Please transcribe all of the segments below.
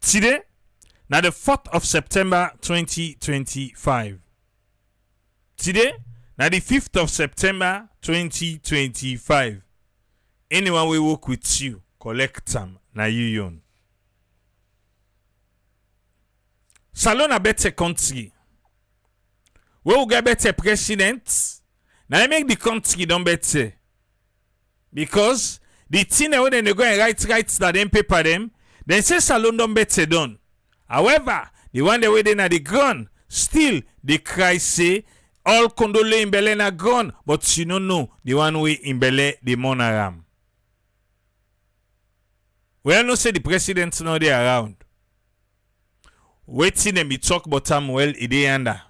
Today, now the 4th of September 2025. Today, now the 5th of September 2025. Anyone will work with you, collect them, na you own. Salon a better country. We will get better president. Now make the country don't better. Because the thing when they go and write that them paper them, then say Salon don't better done. However, the one that way they na the ground, still they cry say all condole in Bele na gone, but you don't know the one way in Bele the monaram. We all know say the president's not there around. Waiting and be talk about them well it dey under.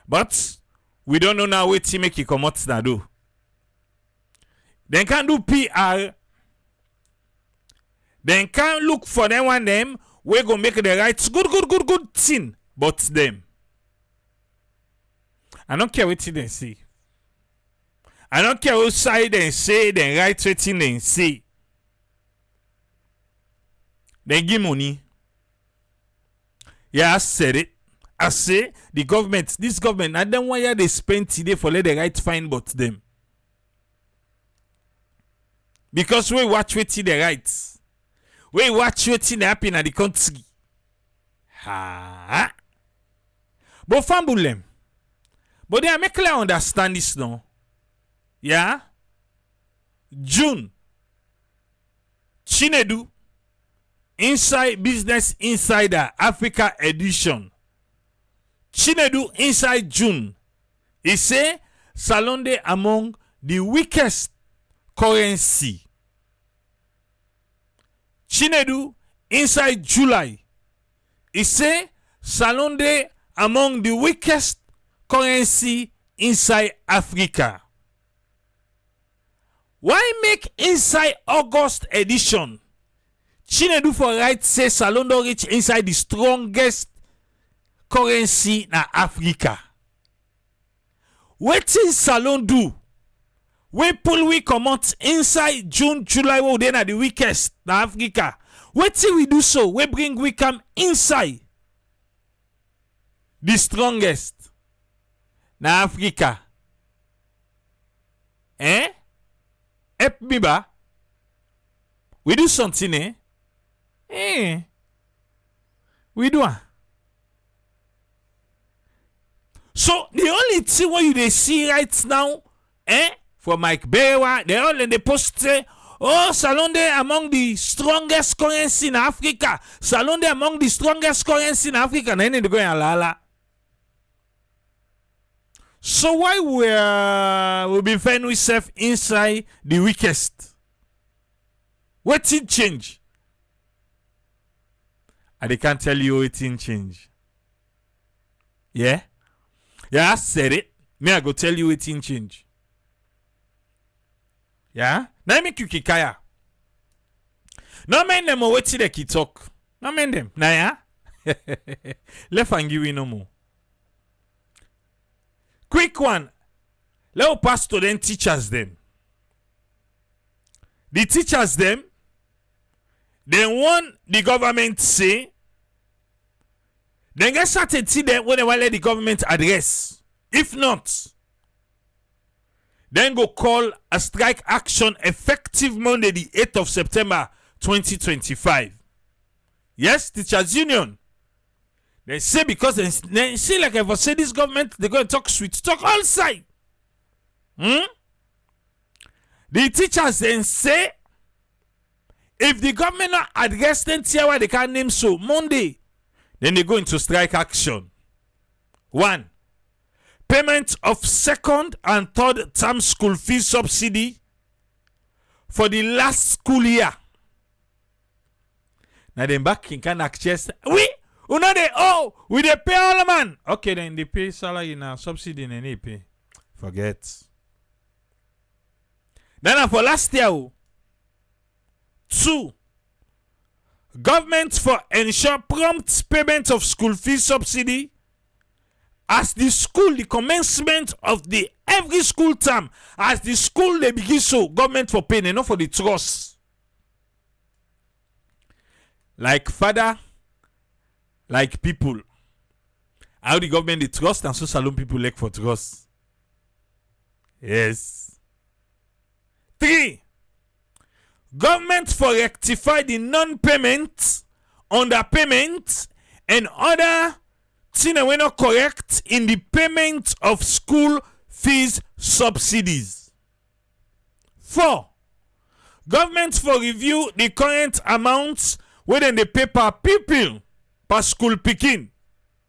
But we don't know now waiting make it come out na do. They can do PR. They can look for them one them. We go make the right good thing. But them. I don't care what they say. I don't care what side they say. They right thing they say. They give money. Yeah, I said it. I say the government, this government, I don't want they spend today for let the right fine but them. Because we watch waiting the rights. We watch waiting happen at the country. Ha. But fambulem. But they make clear understand this now. Yeah. June. Chinedu. Inside Business Insider Africa edition. Chinedu inside June. He say Salonde among the weakest currency. Chinedu inside July. He say Salonde among the weakest currency inside Africa. Why make inside August edition? Chinedu for right say Salondo reach inside the strongest currency na Africa. Wetin Salon do? We pull we come out inside June, July, we then are the weakest na Africa. Wetin we do so? We bring we come inside the strongest na Africa. Help me ba? We do something, we do. So the only thing what you they see right now, for Mike Bewa, they all in the post say, oh, Salonde among the strongest currency in Africa. Salonde among the strongest currency in Africa. And then they go and lala. So why we be finding ourselves inside the weakest? What did change? And they can't tell you what didn't change. Yeah? Yeah, I said it. Me, I go tell you what didn't change. Yeah? Now I make you kikaya. No mind them what they ki talk. No mind them. Now yeah? Left and give you no more. Quick one. Let pass to them teachers them. The teachers them, they want the government say, then get started see them when they want let the government address. If not, then go call a strike action effective Monday the 8th of September 2025. Yes, teachers union. They say because they see like if I say this government, they're going to talk sweet, talk all side. The teachers then say, if the government not address them here why they can't name so Monday, then they go into strike action. 1. Payment of second and third term school fees subsidy for the last school year. Now then back in can access. We know they we they pay all man. Okay, then they pay salary now, subsidy and they pay. Forget. Then for last year. 2. Government for ensure prompt payment of school fees subsidy as the school, the commencement of the every school term, as the school they begin so, government for paying, not for the trust. like father, like people. How the government they trust and so salon people like for trust. Yes. 3. Government for rectify the non-payment, underpayment, and other things that were not correct in the payment of school fees subsidies. 4. Government for review the current amounts whether they pay per pupil per school pikin.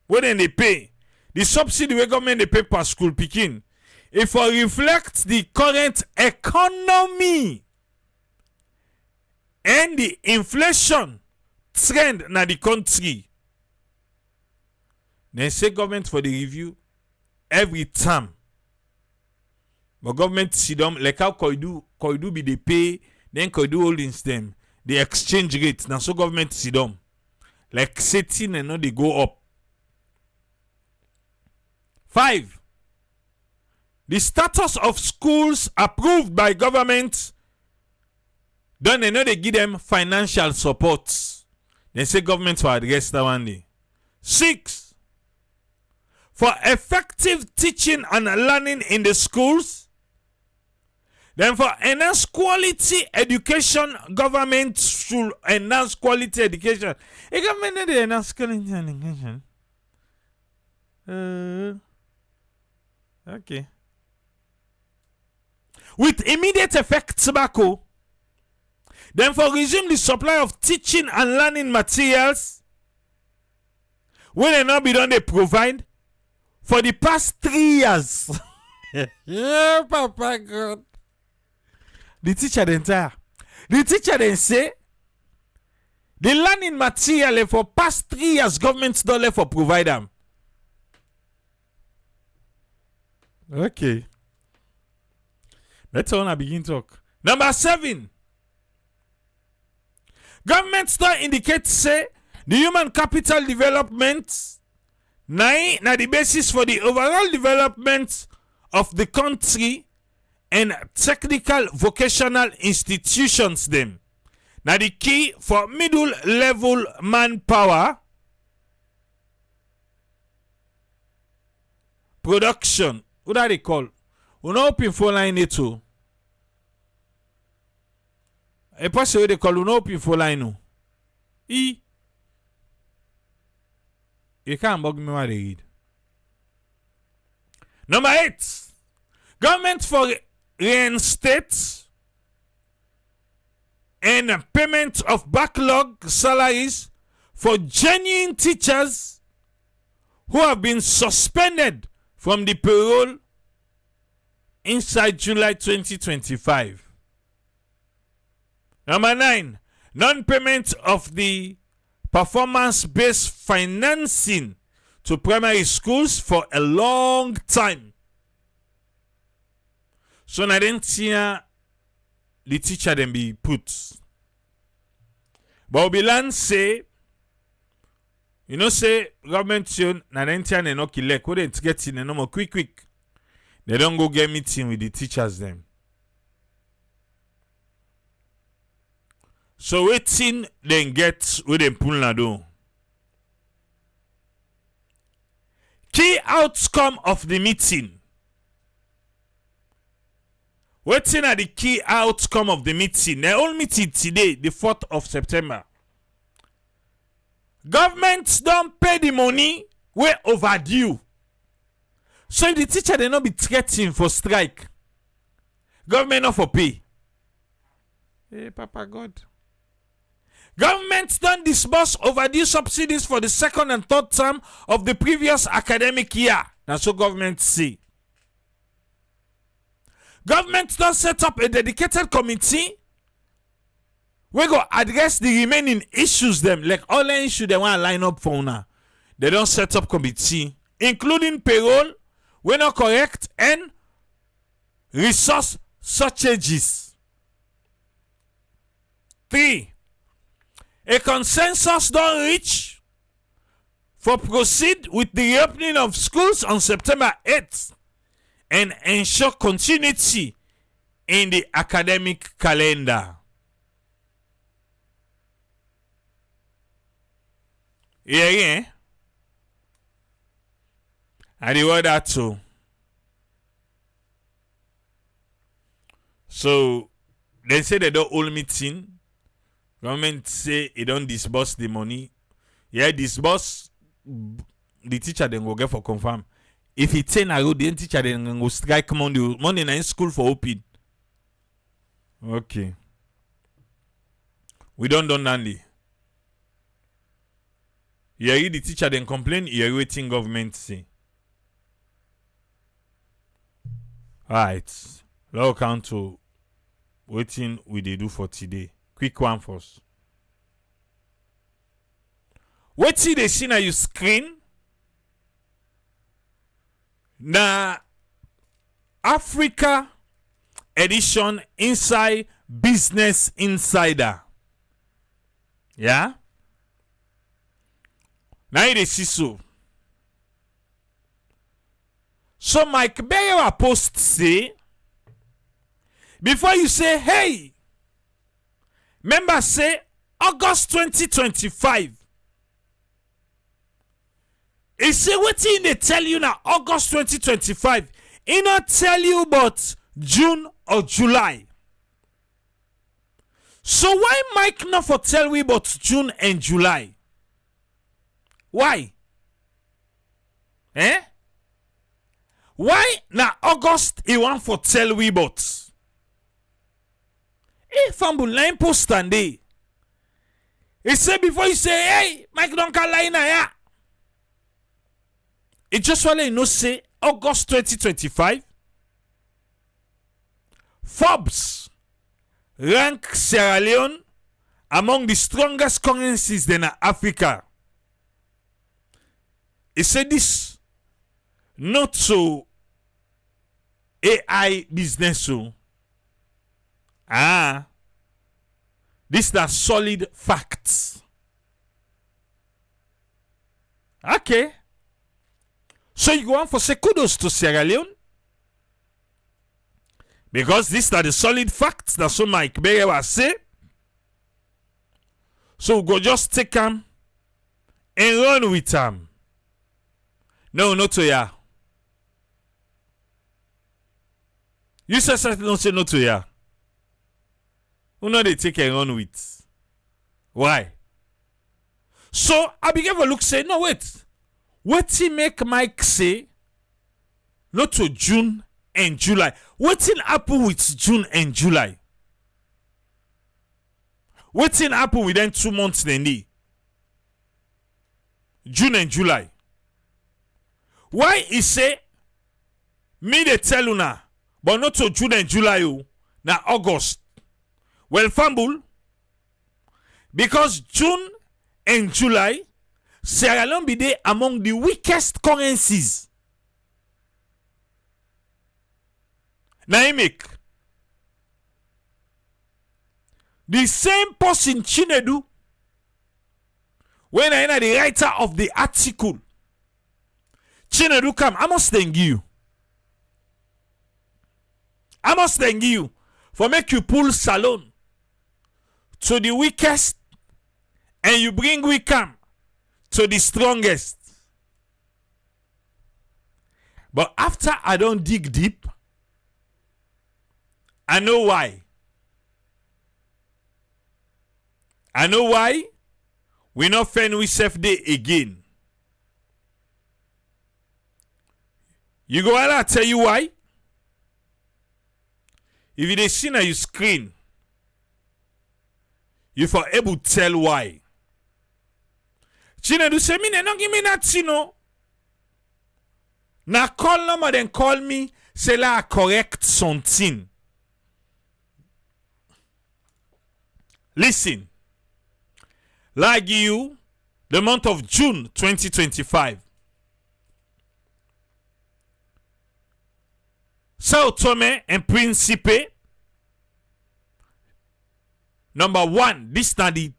Whether they pay the subsidy where government they pay per school pikin. If for reflect the current economy and the inflation trend na the country. Then say government for the review every time. But government see them like how Koidu be they pay, then Koidu holdings them. The exchange rate. Now so government see them. Like setting and now they go up. 5. The status of schools approved by government, then they know they give them financial support. They say government will address that one day. 6. For effective teaching and learning in the schools, then for enhanced quality education, government should enhance quality education. A government they enhance quality education. Okay. With immediate effect, tobacco. Then for resume the supply of teaching and learning materials, when they not be done, they provide for the past 3 years. Yeah, Papa God. The teacher then say the learning material for past 3 years government don't let for provide them. Okay. Let's all begin talk. Number 7. Government still indicate say the human capital development na the basis for the overall development of the country and technical vocational institutions them. Now the key for middle level manpower production. What are they call? We no open phone line it too. E passe what they call we no open phone line no. You can't bug me what they read. Number 8. Government for reinstate and payment of backlog salaries for genuine teachers who have been suspended from the payroll inside July 2025. Number 9. Non-payment of the performance-based financing to primary schools for a long time. So I didn't see the teacher then be put. But Obilan say, you know, say government shown na didn't and no kill couldn't get in no more quick. They don't go get meeting with the teachers them. So waiting then get with them pull na do. Key outcome of the meeting. Waiting at the key outcome of the meeting. The whole meeting today, the 4th of September. Governments don't pay the money we're overdue. So if the teacher they not be threatening for strike, government not for pay. Hey, Papa God. Governments don't disburse overdue subsidies for the 2nd and 3rd term of the previous academic year. That's what government say. Government don't set up a dedicated committee we go address the remaining issues them, like all the issues they want to line up for now. They don't set up committee, including payroll, we not correct, and resource shortages. 3. A consensus don't reach for proceed with the reopening of schools on September 8th and ensure continuity in the academic calendar. Yeah. And the word that too. So they say they don't hold meeting. Government say it don't disburse the money. Yeah, disburse the teacher then go get for confirm. If he 10 a road, the teacher then go strike Monday. Monday na in school for open. Okay. We don't Nandy. You hear the teacher then complain, you hear waiting government say. Alright. Let's count to waiting we they do for today. Quick one first. What see they see na your screen? Na Africa edition inside Business Insider. Yeah? Now you see so. So Mike Bayer post say, before you say, hey, member say August 2025. He say wetin they tell you now August 2025. He not tell you about June or July. So why Mike not for tell we about June and July? Why? Eh? Why na August he want for tell we about? Hey, fambul line post and day. He say before you say, hey, Mike don't call line ya. It just want to say August 2025. Forbes rank Sierra Leone among the strongest currencies in Africa. He said this not so AI business so. These are solid facts. Okay. So you go on for say kudos to Sierra Leone. Because these are the solid facts. That's what Mike Bayer was say. So we go just take them and run with them. No, not to ya. You said something, don't say no to ya. Who know they take and run with? Why? So I began to look say, no wait. What he make Mike say? Not to June and July. What in happen with June and July? What in happen within 2 months then? June and July. Why he say me they tell you now, but not to June and July you now August. Well, fumble because June and July Sierra Leone be there among the weakest currencies. Now make the same person Chinedu when I know the writer of the article Chinedu come, I must thank you. I must thank you for make you pull Salon to the weakest and you bring Wickham to the strongest. But after I don't dig deep, I know why. I know why we not find we safe day again. You go I'll tell you why. If you see on your screen, you for able to tell why. Chinedu say me no give me that no. Na call number then call me say la correct something. Listen. Like you the month of June 2025. Sao Tome and Principe. Number 1, this is the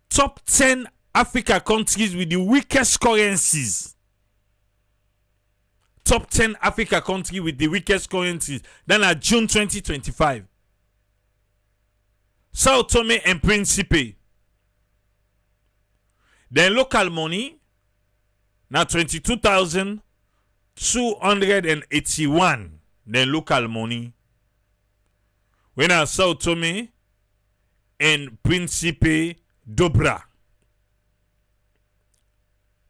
top 10 Africa countries with the weakest currencies. Top 10 Africa countries with the weakest currencies. Then at June 2025. Sao Tome and Principe. Then local money na 22,281. Then local money. When I Sao Tome and Principe Dobra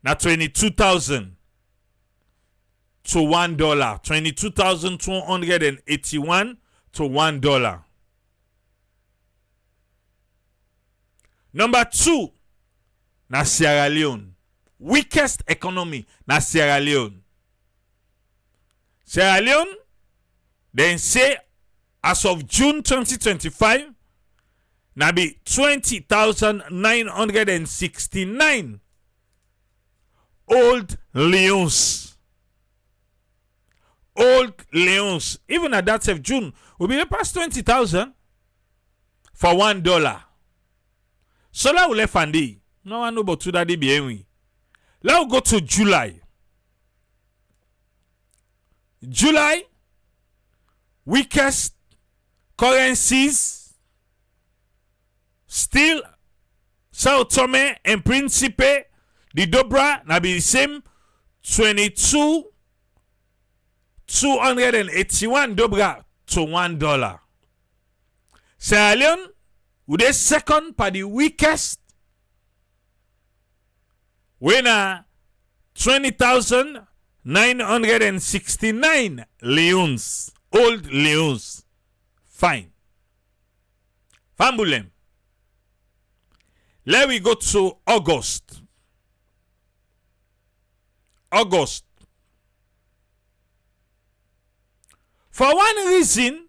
na 22,000 to $1. 22,281 to $1. Number 2 na Sierra Leone. Weakest economy na Sierra Leone. Sierra Leone, then say as of June 2025, na be 20,969 old Leons. Old Leons. Even at that of June, will be past 20,000 for $1. So la ule fandi. No one know about to that be. Let's go to July. July, weakest currencies, still Sao Tome and Principe, the Dobra, na be the same 22,281 Dobra to $1. Sierra Leone, with the second by the weakest, winner 20,969 Leons, old Leons. Fine. Fambulem. Let we go to August. August. For one reason,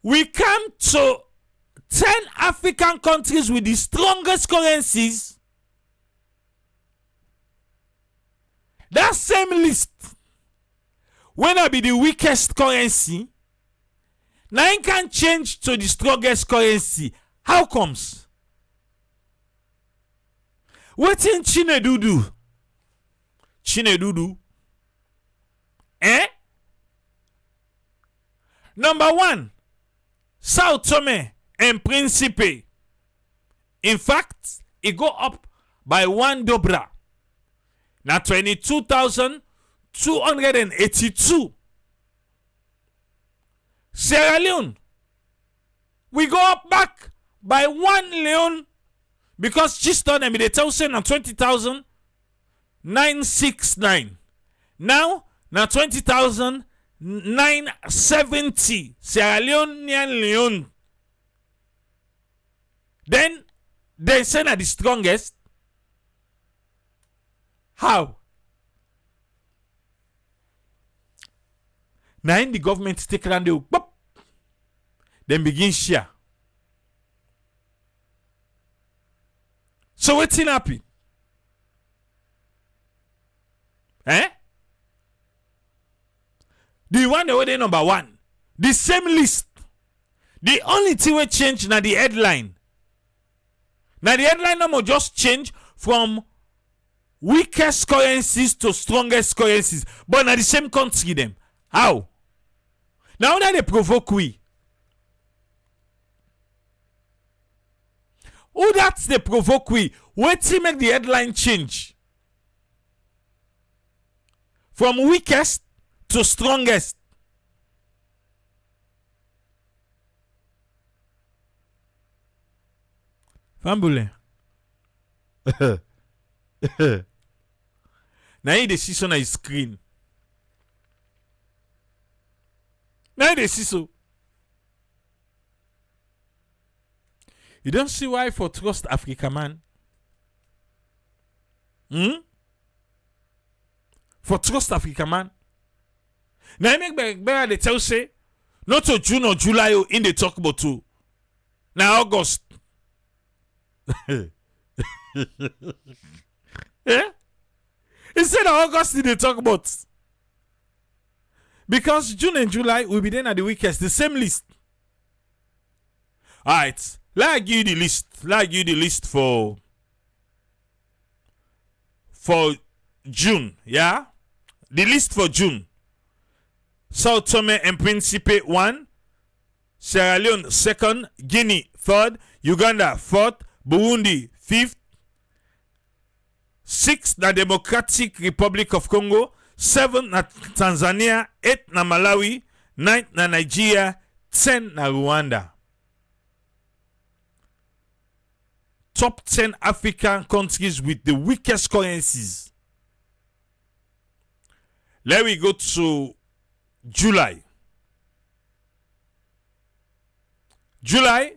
we come to 10 African countries with the strongest currencies. That same list, when I be the weakest currency, now it can change to the strongest currency. How comes? What in Chinedu do? Chinedu do? Number 1, Sao Tome and Principe. In fact, it go up by $1. Now 22,282. Sierra Leone, we go up back by $1 because just on them they tell say now 20,969. Now 20,970. Sierra Leone. Then they say na the strongest. How? Now in the government take around the pop, then begin share. So what's happen? The one that were number 1, the same list. The only thing we change na the headline. Now the headline number just change from weakest currencies to strongest currencies, but na the same country them. How? Now that they provoke we. Who that's they provoke we? Wait till make the headline change from weakest to strongest. Fambule. Now you the see on his screen. Now you see so. You don't see why for Trust Africa, man. For Trust Africa, man. Now I make better they tell say not to June or July in the talk about two. Now August. Yeah? Instead of August they talk about. Because June and July will be then at the weakest. The same list. Alright. Let I give you the list. Let I give you the list for June. Yeah? The list for June. Sao Tome and Principe 1. Sierra Leone 2nd. Guinea 3rd. Uganda 4th. Burundi 5th, 6th na Democratic Republic of Congo, 7th na Tanzania, 8th na Malawi, 9th na Nigeria, 10th na Rwanda. Top 10 African countries with the weakest currencies. Let me go to July. July,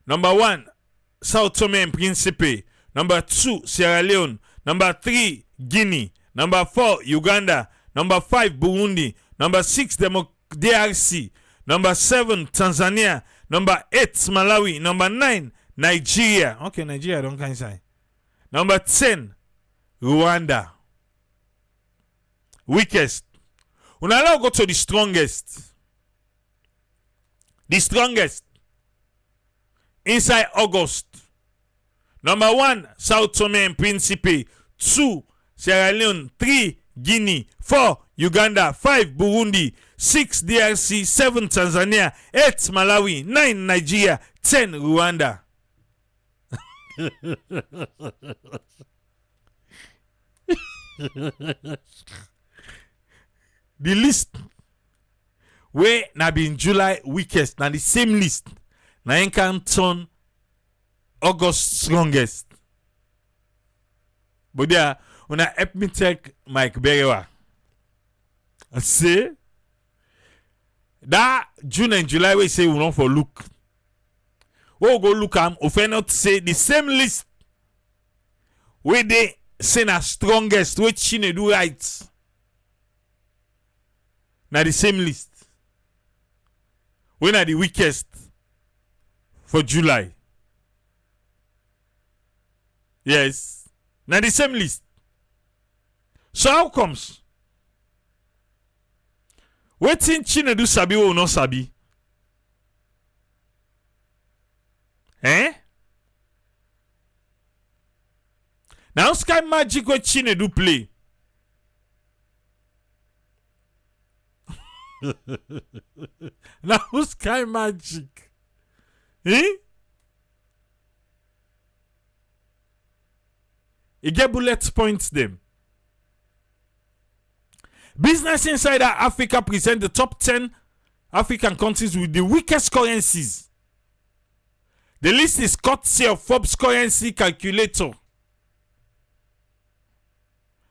number 1, Sao Tome and Principe. Number 2, Sierra Leone. Number 3, Guinea. Number 4, Uganda. Number 5, Burundi. Number 6, DRC. Number 7, Tanzania. Number 8, Malawi. Number 9, Nigeria. Okay, Nigeria, don't kind say. Number 10, Rwanda. Weakest. We now go to the strongest. The strongest. Inside August. Number 1, Sao Tome and Principe. 2, Sierra Leone. 3, Guinea. 4, Uganda. 5, Burundi. 6, DRC. 7, Tanzania. 8, Malawi. 9, Nigeria. 10, Rwanda. The list where na be in July weakest, na the same list na in can turn August strongest. But there, when I help me take Mike Berewa, I say that June and July we say we not for look. We go look am, we not say the same list where they say na strongest, where Chine do right. Now the same list. When are the weakest for July? Yes. Now the same list. So how comes? Wetin Chine do sabi or no sabi? Eh? Now sky magic what Chine do play. Now sky magic. Eh? You get bullet points them. Business Insider Africa present the top 10 African countries with the weakest currencies. The list is courtesy of Forbes currency calculator.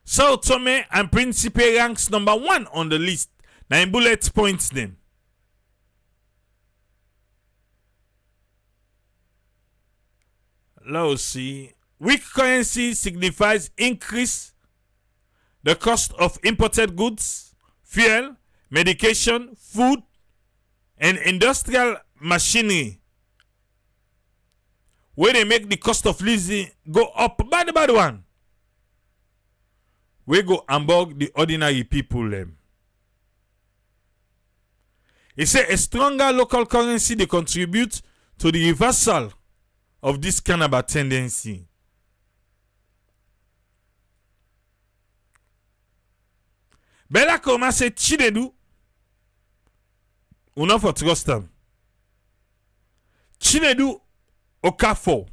Sao Tome and Principe ranks number 1 on the list. 9 bullet points them. Let's see. Weak currency signifies increase the cost of imported goods, fuel, medication, food, and industrial machinery. Where they make the cost of living go up by the bad one. We go hamburg the ordinary people them. He said a stronger local currency they contribute to the reversal of this kind of a tendency. Bella Koma say Chinedu we not for trust them. Chinedu Okafo.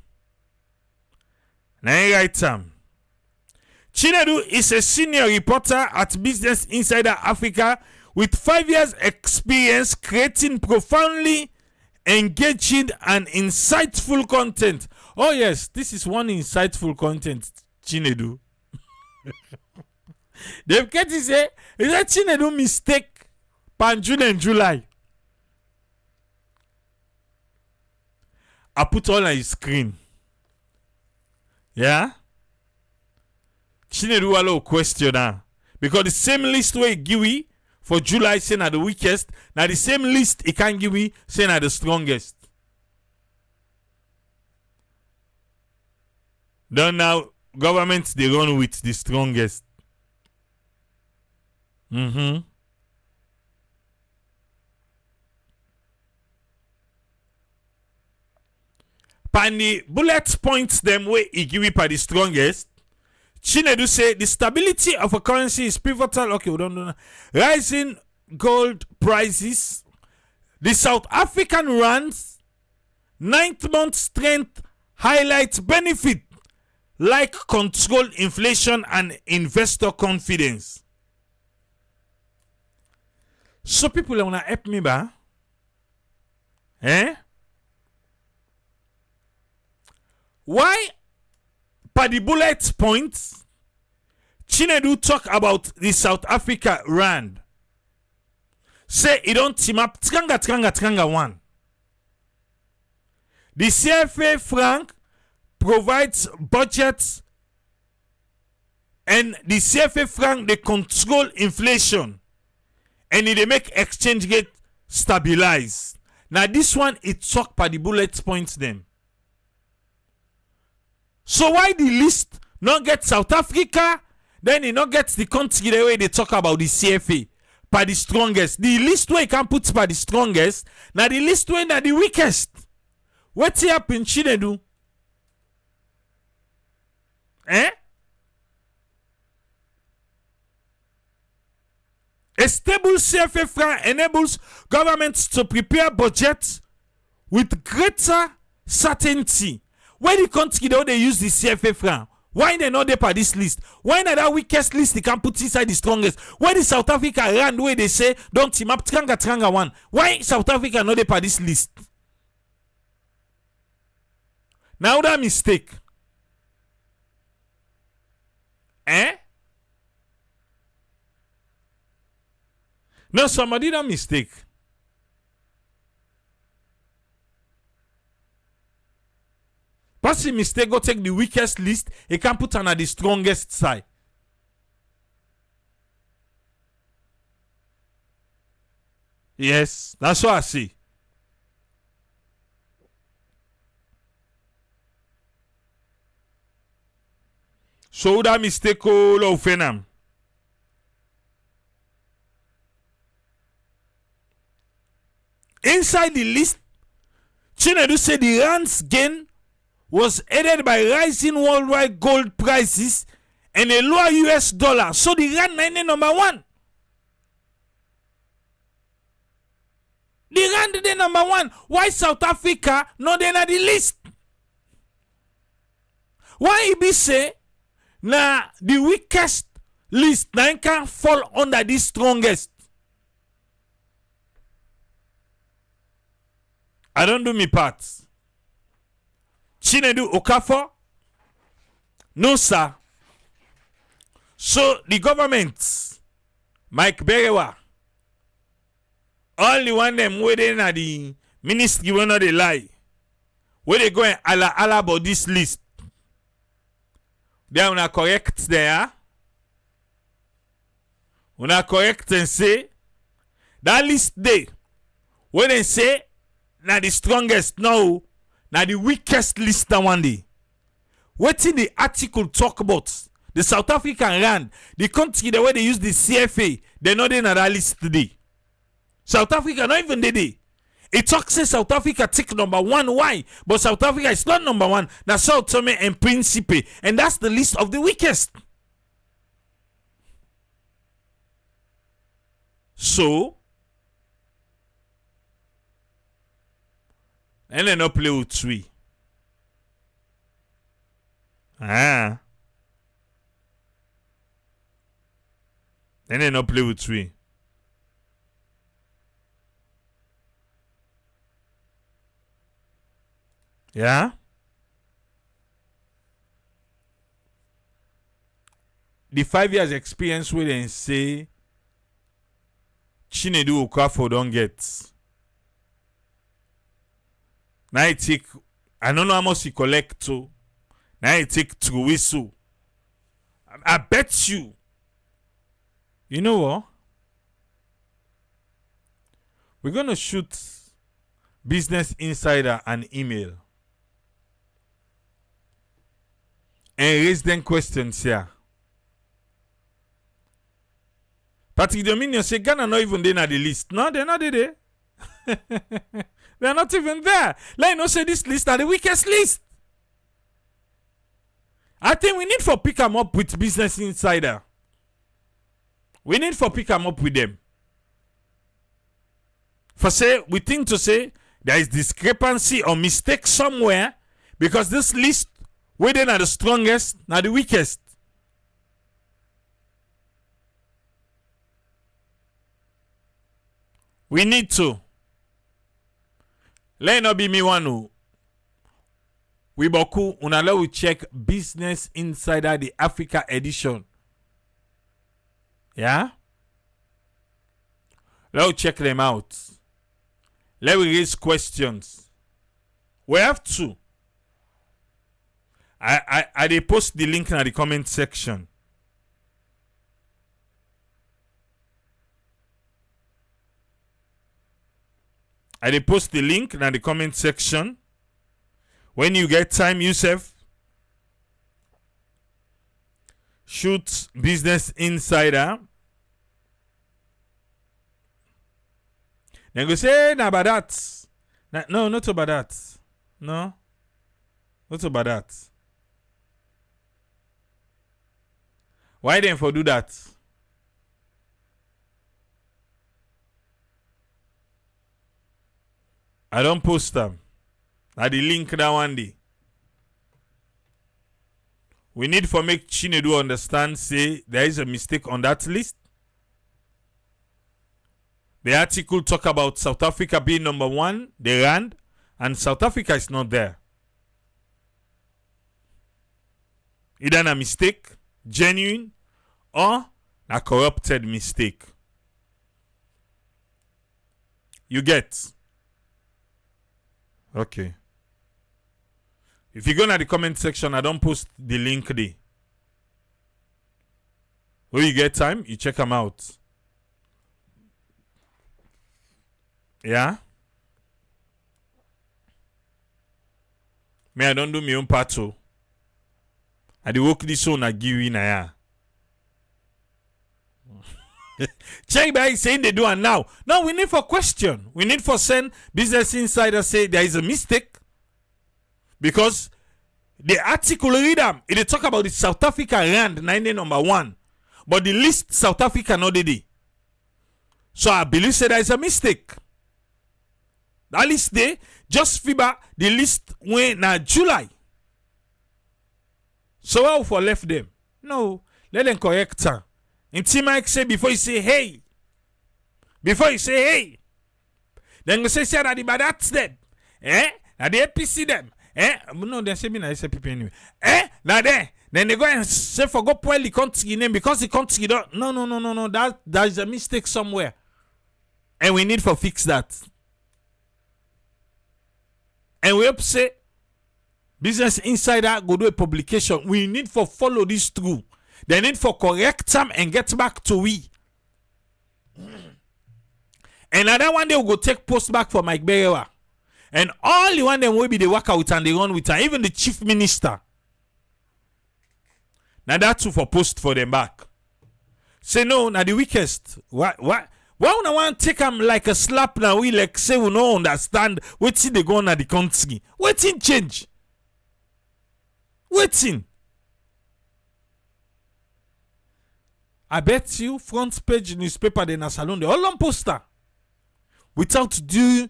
Na right time. Chinedu is a senior reporter at Business Insider Africa with 5 years experience creating profoundly engaging and insightful content. Oh yes, this is one insightful content, Chinedu. They've get to say, is that Chinedu mistake pan June and July? I put all on his screen. Yeah? Chinedu allow question now. Because the same list where give we for July saying are the weakest, now the same list he can give me saying are the strongest. Then now government they run with the strongest. Pan the bullet points them where he give it by the strongest. Chinedu say the stability of a currency is pivotal. Okay, we don't know. Rising gold prices, the South African rands, 9th month strength highlight benefit like control inflation and investor confidence. So people wanna help me ba? Why per the bullet points Chinedu talk about the South Africa rand? Say it don't team up tranga one. The CFA franc provides budgets and the CFA franc they control inflation and they make exchange rate stabilize. Now this one it talk by the bullet points them. So why the list not get South Africa, then it not get the country the way they talk about the CFA by the strongest. The list where you can put by the strongest, now the list where na the weakest. What's happen Chinedu? A stable CFA franc enables governments to prepare budgets with greater certainty. Why the country they use the CFA franc? Why they not there by this list? Why not that weakest list they can put inside the strongest? Why the South Africa rand where they say don't team up tranga one? Why South Africa not there by this list? Now that mistake. No, somebody that mistake. Pass the mistake, go take the weakest list, he can put on the strongest side. Yes, that's what I see. So that mistake all of them. Inside the list, Chinedu said the rand's gain was aided by rising worldwide gold prices and a lower US dollar. So the rand is number one. The rand is number one. Why South Africa not in the list? Why it be say na the weakest list na can fall under the strongest? I don't do me part. Chinedu Okafor? No, sir. So the government, Mike Berewa, all the one them waiting at the ministry when not they lie. Where they go and ala about this list. They are not correct there. We are correct and say that list day when they say na the strongest now, na the weakest list that one day. What in the article talk about? The South African rand, the country the way they use the CFA, they not in that list today. South Africa not even today. It talks say South Africa take number one. Why? But South Africa is not number one. That's Sao Tome and Principe, and that's the list of the weakest. So, and then not play with three. And then not play with three. Yeah? The 5 years experience will then say Chinedu Okafor don't get. Now I take, I don't know how much he collect to. Now I take through whistle. I bet you. You know what? We're gonna shoot Business Insider an email and raise them questions here. Patrick Dominion say Ghana not even there at the list. No, they're not there. They're not even there. Let you know say this list are the weakest list. I think we need for pick them up with Business Insider. We need for pick them up with them. For say we think to say there is discrepancy or mistake somewhere Because this list, where they are the strongest, not the weakest. We need to. Let not be me one who. We boku unala we check Business Insider the Africa edition. Yeah? Let's check them out. Let we raise questions. We have to. I they post the link in the comment section. I they post the link in the comment section. When you get time, Yusuf, shoot Business Insider. Then go say, nah, about that. No, not about that. No, not about that. Why then for do that? I don't post them. Now the link that one day. We need for make Chinedu understand, say there is a mistake on that list. The article talk about South Africa being number 1, the rand, and South Africa is not there. Either a mistake, genuine, or a corrupted mistake. You get? Okay. If you go to the comment section, I don't post the link there. When you get time, you check them out. Yeah? Me, I don't do my own part too. I do work this one, I give you na ya. Check by saying they do it now. No, we need for question. We need for send Business Insider say there is a mistake. Because the article read them, it talk about the South Africa rand 90 number 1. But the list South Africa not did. So I believe say there is a mistake. That list there, just FIBA, the list went na July. So how for left them? No, let them correct her. And T Mike say before you say hey. Before you say hey. Then you say that the bad that's them. Now the APC them. No, they say me na say people anyway. Now then they go and say for go point the country name because the country don't. No. That is a mistake somewhere. And we need for fix that. And we hope say Business Insider go do a publication. We need for follow this through. They need for correct them and get back to we. And another one they will go take post back for Mike Berewa. And all the one them will be the work out and they run with her. Even the chief minister. Now that's too for post for them back. Say no, now the weakest. Why would I want to take them like a slap now? We like say we no understand what's they go on the country. What's in change? What's in? I bet you front page newspaper de na salon de all on poster without due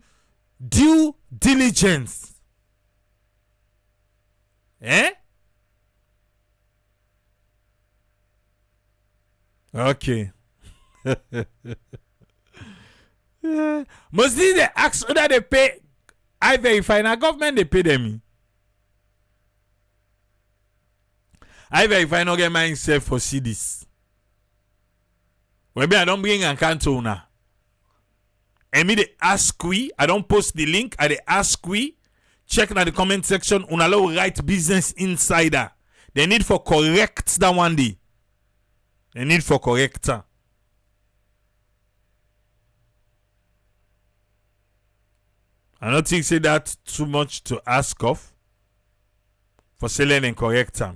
diligence. Okay. Mostly they ask whether they pay. I verify now government they pay them. I verify no get myself for see this. Maybe I don't bring an account owner. And me they ask we. I don't post the link. I they ask we. Check in the comment section. Unalo write Business Insider. They need for correct that one day. They need for corrector. I don't think say that too much to ask of. For selling and corrector.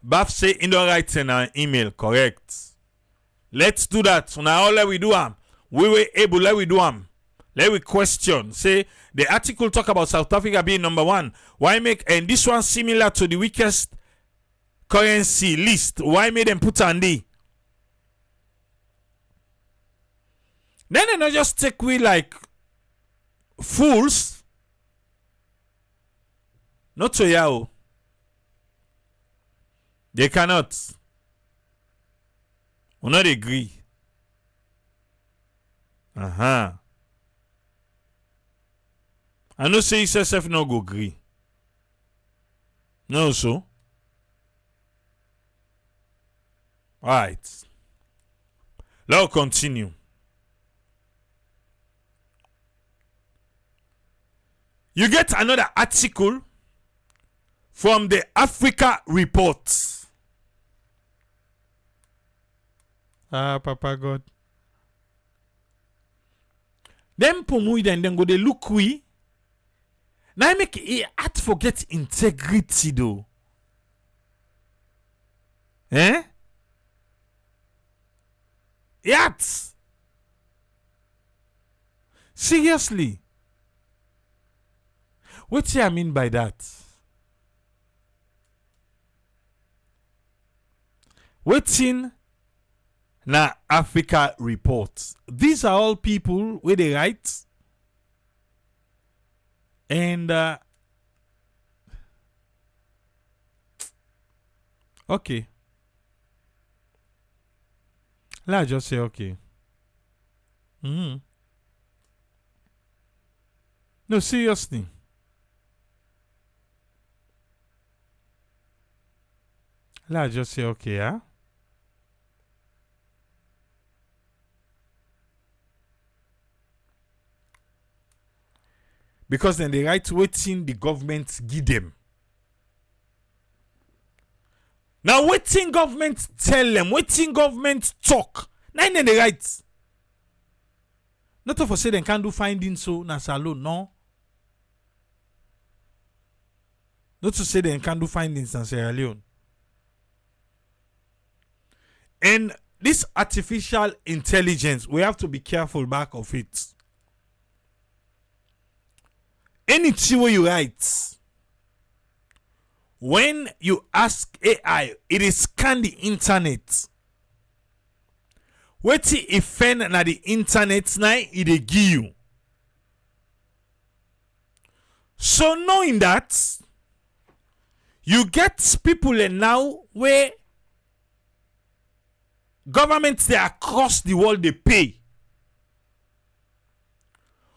Baf say in the write in an email, correct. Let's do that. So now all let we do we were able, let we do let we question. Say the article talk about South Africa being number 1. Why make and this one similar to the weakest currency list? Why made them put on D? Then they not just take we like fools. Not so yao. They cannot. We not agree. I know say yourself no go agree. No so. Alright. Let's continue. You get another article from the Africa Report. Papa God. Them pomu then go they look we. Now I make it hard to forget integrity though. Yet. Seriously. What do I mean by that? Waiting na Africa Report. These are all people where they write. And okay. Let's just say okay. No, seriously. Let's just say okay, huh? Because then they write waiting the government give them. Now waiting government tell them, waiting government talk. Now then they write. Not for say they can't do findings so na salon, no. Not to say they can't do findings in Sierra Leone. And this artificial intelligence, we have to be careful back of it. Anything where you write, when you ask AI, it is scan the internet. What if na the internet na it dey give you. So knowing that, you get people now where governments they across the world they pay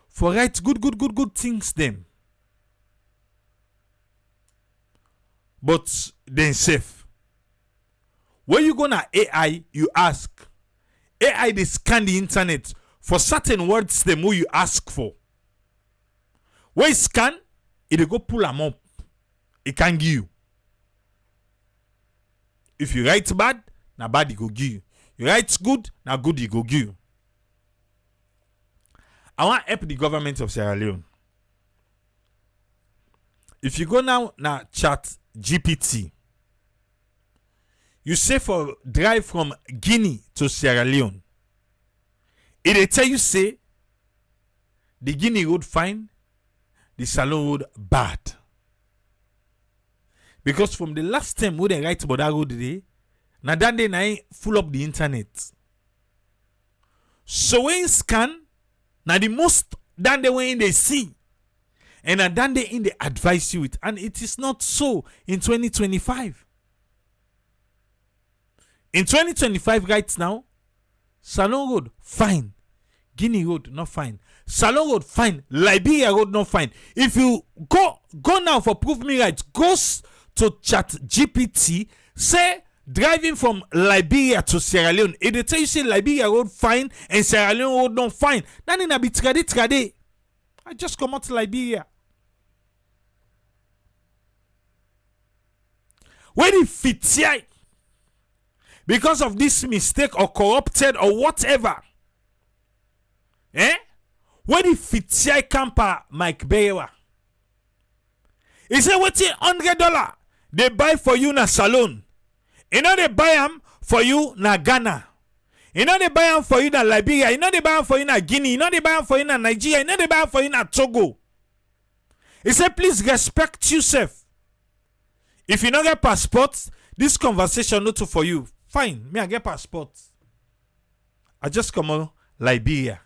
for write good things them. But then safe. When you go na AI, you ask. AI they scan the internet for certain words them who you ask for. When you scan, it go pull them up. It can give you. If you write bad, na bad it go give you. You write good, na good it go give you. I want to help the government of Sierra Leone. If you go now chat GPT, you say for drive from Guinea to Sierra Leone, it tell you say the Guinea road fine, the Salon road bad. Because from the last time we they write about that road today, now that day na full up the internet. So when you scan, now the most than the way they see. And then they in they advise you it. And it is not so in 2025. In 2025 right now, Salon Road, fine. Guinea Road, not fine. Salon Road, fine. Liberia Road, not fine. If you go now for prove me right, goes to chat GPT, say driving from Liberia to Sierra Leone, if they tell you say Liberia Road fine and Sierra Leone Road not fine, then in a bit trade. I just come out to Liberia. When it fits here, because of this mistake or corrupted or whatever, when it fits here, camper Mike Bayer, he said, what's it $100 they buy for you na salon? You know they buy them for you na Ghana. You know they buy them for you na Liberia. You know they buy them for you na Guinea. You know they buy them for you na Nigeria. You know they buy them for you na Togo. He said, please respect yourself. If you don't get passport, this conversation not for you. Fine, me I get passport. I just come on Liberia.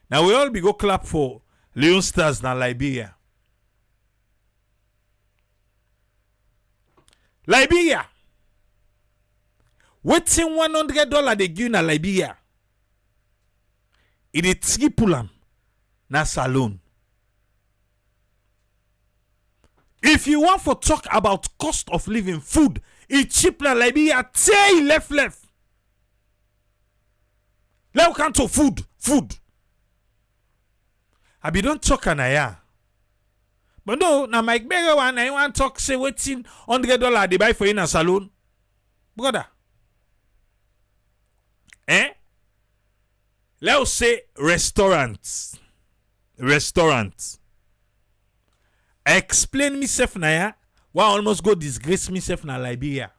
Now we all be go clap for Leone Stars na Liberia. Liberia. Waiting $100 they give na Liberia. It is triple am na salon. If you want to talk about cost of living, food, it's cheap na Liberia. Say left. Let come to food. I be don't talk an aya. But no, na Mike Berger one I want talk say waiting $100 they buy for in a salon. Brother. Let's say restaurants. I explain myself na ya. Why I almost go disgrace myself na Liberia.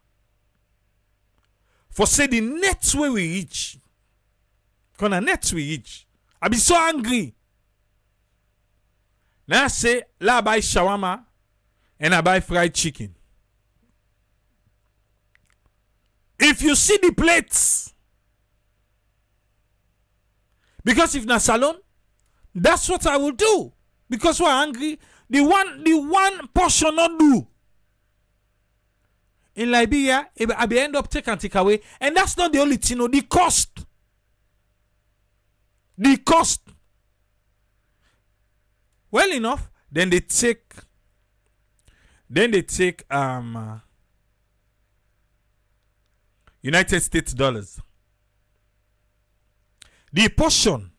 For say the net way we reach. Gonna net we reach. I be so angry. Now I say, la buy shawarma and I buy fried chicken. If you see the plates, because if na salon, that's what I will do. Because we're angry, the one portion not do. In Liberia, I be end up take away, and that's not the only thing. No, the cost. Well enough, then they take United States dollars. The portion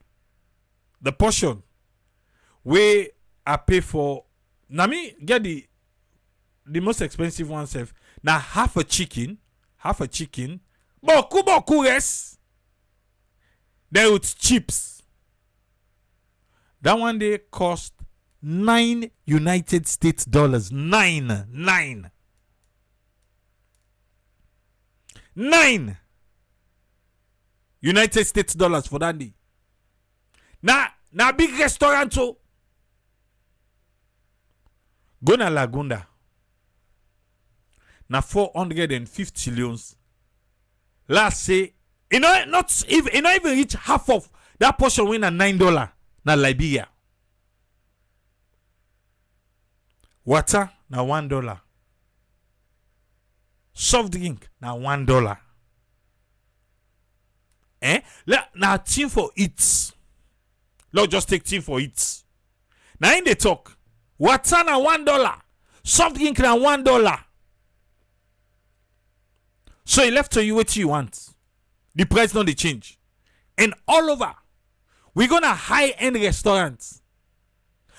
where I pay for, now me get the most expensive one self. Now half a chicken, boku rest. Then with chips. That one day cost $9 United States dollars. Nine United States dollars for that day. Now big restaurant so go na Lagunda. Now 450 leons. Last say, not even reach half of that portion win at $9 na Liberia. Water na $1. Soft drink na $1. Now team for eats. Let's just take team for eats. Now in the talk, water na $1. Soft drink na $1. So he left to you what you want. The price not the change. And all over, we're gonna high-end restaurants.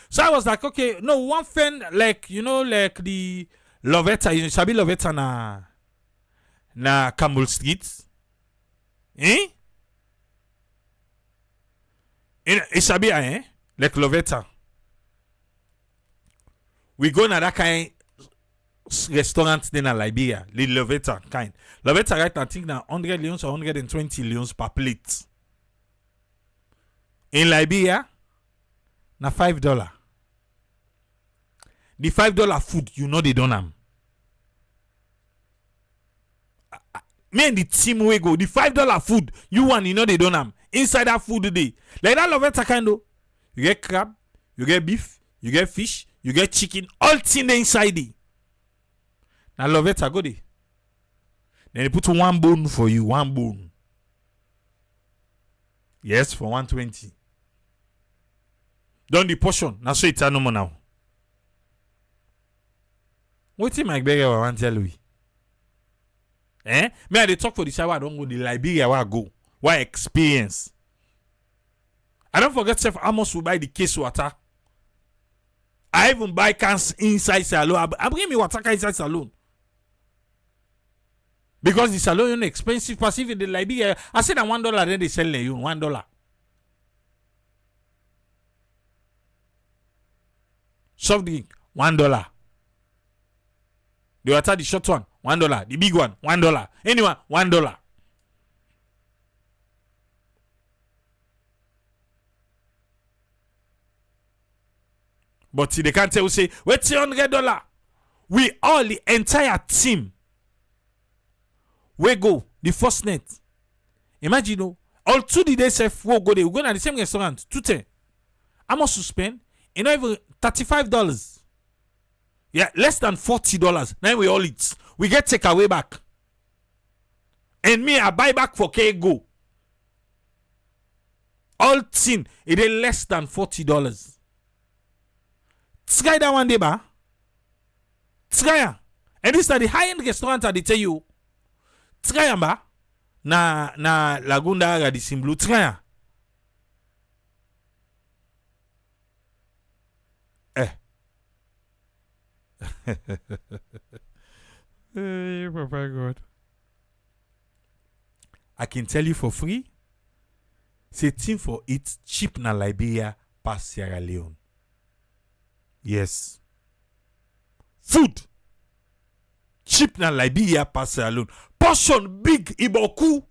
So I was like, okay, no, one friend, like the Lovetta, you know, Sabi Lovetta na Campbell Street. Sabi, like Lovetta. We go na that kind restaurant then in Liberia, the Lovetta kind. Lovetta right now, I think now 100 leons or 120 leons per plate. In Liberia, na $5. The $5 food, you know they don't have. Me and the team we go, the $5 food, you want, you know they don't have. Inside that food today. Like that Lovetta kind of, you get crab, you get beef, you get fish, you get chicken, all thing inside it. Now Lovetta go there. Then they put one bone for you, one bone. Yes, for 120. Done the portion. Now so it's no more now. What did Mike Berger want to tell you? Me I dey talk for the shower, I don't go the Liberia where I go. Why experience? I don't forget self how much we buy the case water. I even buy cans inside salon. I bring me water can inside salon. Because the salon is expensive, passive in the Liberia. I said that $1 then they sell you $1. Soft drink, $1. The water, the short one, $1. The big one, $1. Anyone, $1. But they can't tell you say, what's $100? We all the entire team. We go the first net. Imagine all 2 days we go there. We go to the same restaurant. 210. How much to spend? You know, even $35. Yeah, less than $40. Now we all eat. we get take away back. And me, I buy back for K-Go. All thing, it is less than $40. Try that one day, ba. Try. And this is the high-end restaurant they tell you. Try, ba. Na Lagunda Aga di Simblu. Try. Hey, Papa God. I can tell you for free. Say thing for it cheap na Liberia past Sierra Leone. Yes. Food cheap na Liberia past Sierra Leone. Portion big iboku.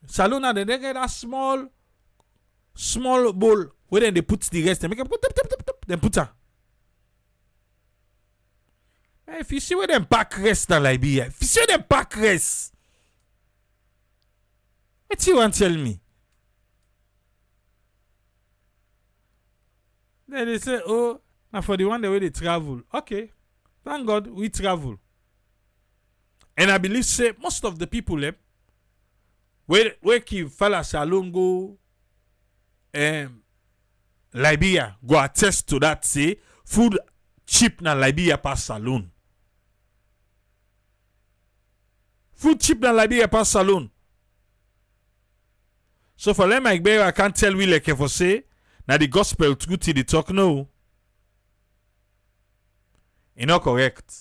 Salon na they get that small bowl where then they put the rest and make it then put her. If you see where them pack rest na Liberia, if you see where them pack rest, what you want to tell me? Then they say, oh, now for the one the way they travel. Okay. Thank God we travel. And I believe say most of the people where ki fala salon go Liberia go attest to that, say food cheap na Liberia pass salon. Food cheap na Liberia pass salon. So for them, I can't tell we like for say now the gospel truth the talk no. It's not correct.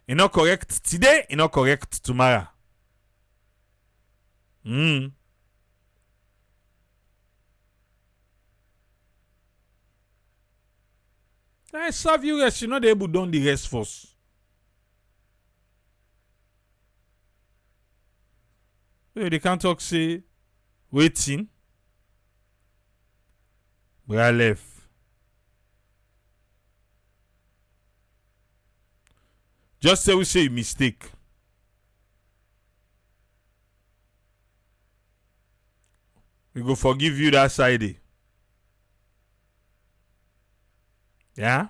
It's not correct today, it's not correct tomorrow. I serve you rest, you know they able done the rest first. They can't talk say waiting. But I left. Just say we say mistake. We go forgive you that side. Yeah?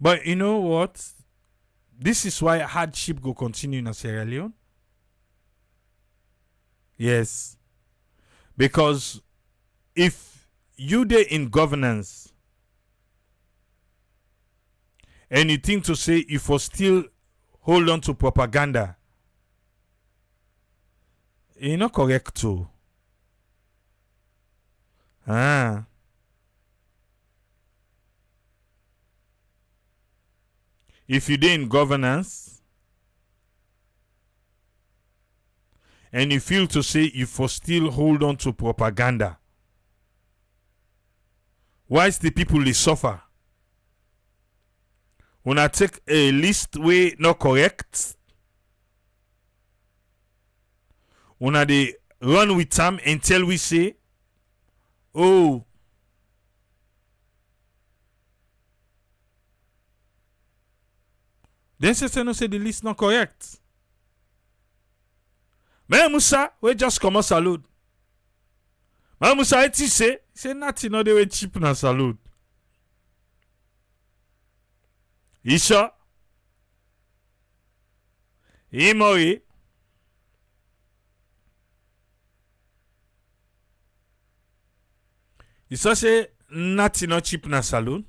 But you know what? This is why hardship go continue in Sierra Leone. Yes. Because if you dey in governance and you think to say if you still hold on to propaganda, it's not correct too. If you dey in governance and you feel to say if you still hold on to propaganda, why is the people they suffer? When I take a list way not correct, when I they run with them until we say, oh, then say no say the list not correct. Mais Musa, we just come salute. Mais Musa it say nothing no they way cheap na salute. Isha Imori Isha say nothing no cheap na saloon.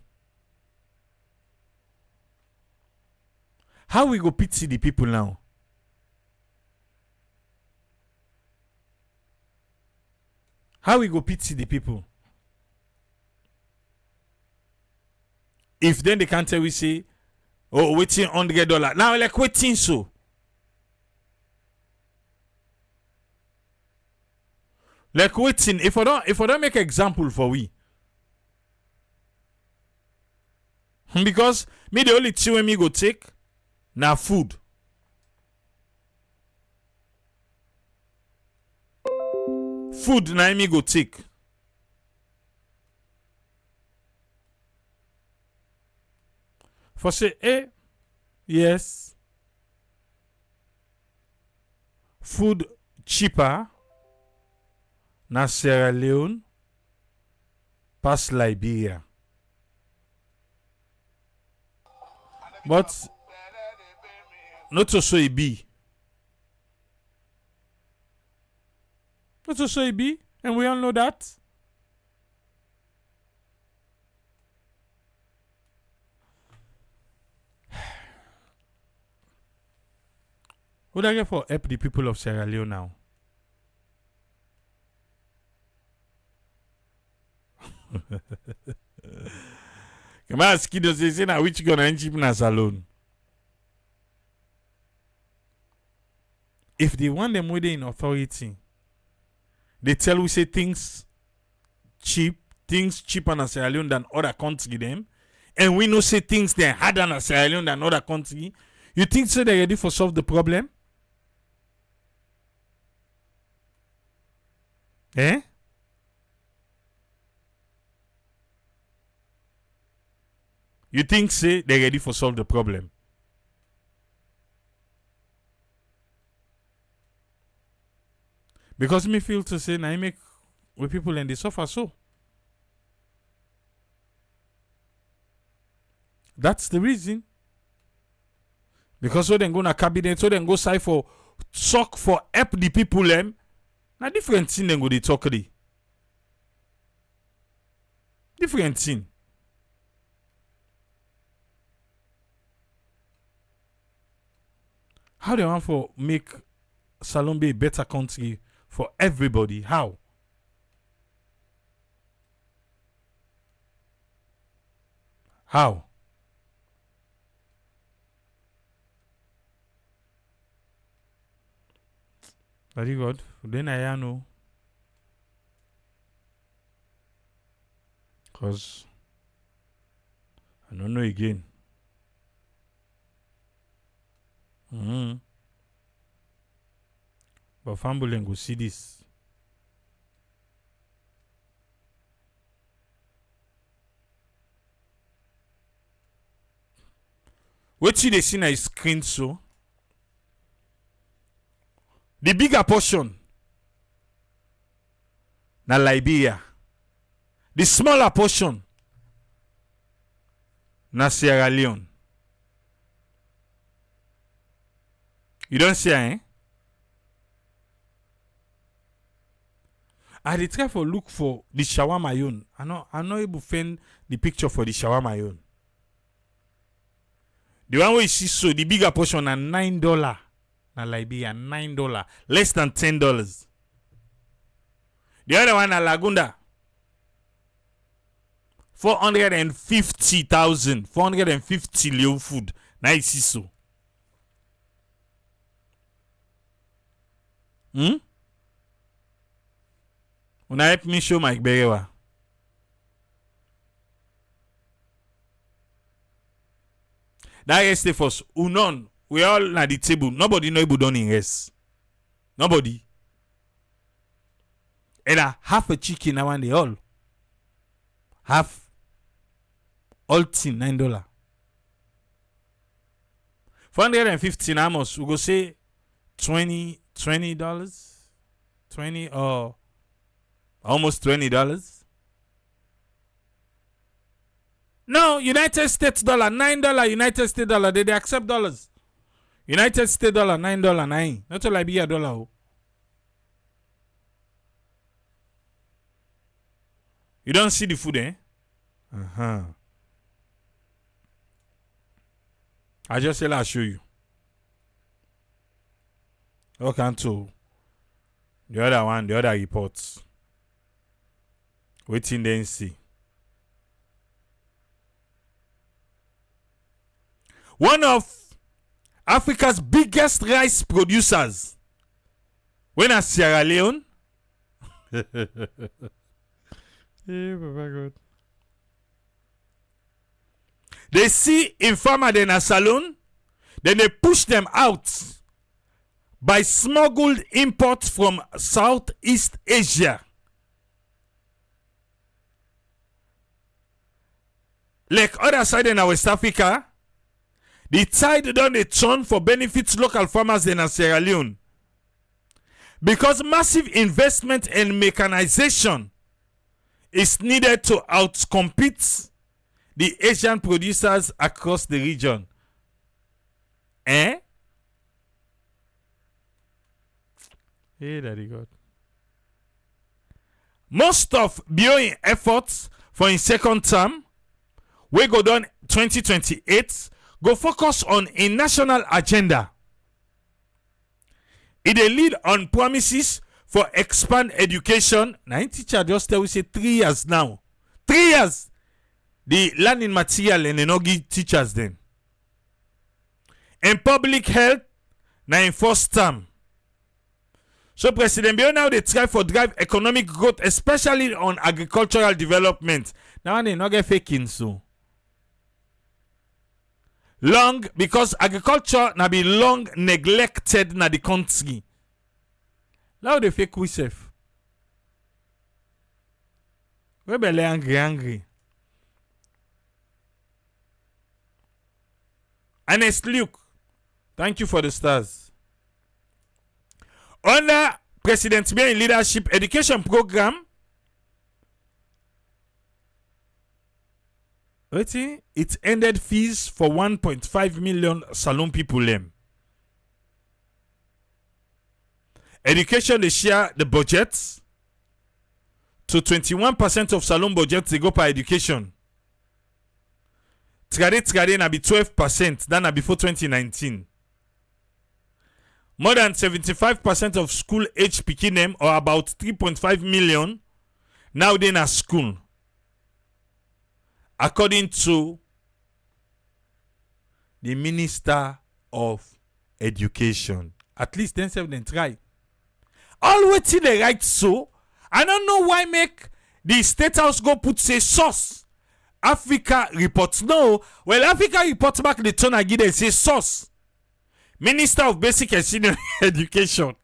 How we go pity the people now? How we go pity the people? If then they can't tell we say, oh, waiting $100. Now like waiting so. Like waiting. If I don't make example for we. Because me the only thing when me go take na food. Food na me go take. For say, yes. Food cheaper na Sierra Leone pass Liberia. But not so it be. Not so it be, and we all know that. What I get for help the people of Sierra Leone now? Come on, kiddo say na which gonna end cheap na salon. If they want them within authority, they tell we say things cheaper in Sierra Leone than other country them, and we know say things they harder in Sierra Leone than other country. You think so they're ready for solve the problem? Eh? You think say they're ready for solve the problem? Because me feel to say now I make with people and they suffer so. That's the reason. Because so then go na cabinet, so then go side for talk for help the people them. Now different thing then go they talk the. Different thing. How they want for make Salon be a better country for everybody? How? How? Very good. Then I know. Because I don't know again. But family go see this. What you they see na screen so? The bigger portion na Liberia. The smaller portion na Sierra Leone. You don't see, eh? I dey try for look for the shawarma yon. I'm not able to find the picture for the shawarma yon. The one where you see so the bigger portion na $9 na Liberia, $9, less than $10. The other one na Lagunda, 450,000, 450 Leo food. Na you see so. Una help me show Mike Berewa. That yesterday first, unknown. We all at the table. Nobody know able done in rest. Nobody. And half a chicken now and they all. Half. All team $9. 450 almost. We go say $20. 20 or almost $20. No, United States dollar, $9 United States dollar. They accept dollars. United States dollar, $9, 9. Not all Liberia dollar. You don't see the food, eh? I just say I'll show you. Okay, to the other one, the other reports. Waiting then see. One of Africa's biggest rice producers, when at Sierra Leone, they see in farmer in a salon, then they push them out by smuggled imports from Southeast Asia. Like other side in West Africa, the tide done a turn for benefits local farmers in Sierra Leone. because massive investment and mechanization is needed to outcompete the Asian producers across the region. Eh? Hey, Daddy God. Most of Boeing efforts for his second term, we go down 2028, go focus on a national agenda. It a lead on promises for expand education. Now, teacher just tell we say 3 years now. 3 years. The learning material and no give teachers then. And public health, now in first term. So President Bill now they try for drive economic growth, especially on agricultural development. Now they not get faking so. Long, because agriculture now be long neglected na the country. Now they fake we safe. We be angry. Honest Luke, thank you for the stars. Under President Bill leadership education program, it ended fees for 1.5 million Salon people. Education, they share the budgets to 21% of Salon budgets they go per education. Trade na be 12%, that na before 2019. More than 75% of school age pikin or about 3.5 million now they na school. According to the Minister of Education. At least then try. All waiting the right so. I don't know why make the State House go put say source. Africa report. No. Well, Africa report back the turn again and say source. Minister of Basic and Senior Education.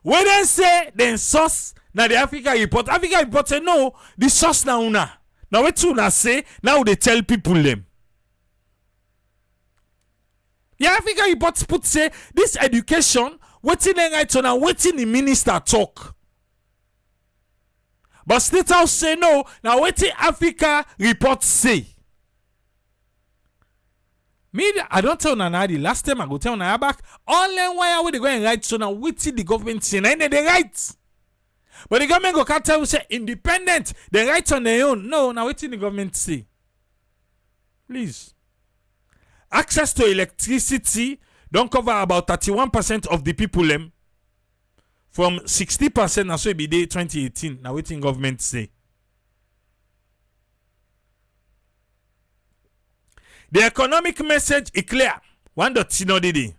When they say then source now the Africa report say no, the source now una. Now what una say, now they tell people them. The Africa report put say this education, waiting the right on and waiting the minister talk. But State House say no, now waiting Africa report say. Me, I don't tell Nana the last time I go tell Nana back, all them why are they going right so now waiting the government say now they right. But the government go can't tell you say independent, they right on their own. No, now waiting the government say. Please. Access to electricity don't cover about 31% of the people from 60% now so it be day 2018. Now waiting government say. The economic message is clear. One dot no did.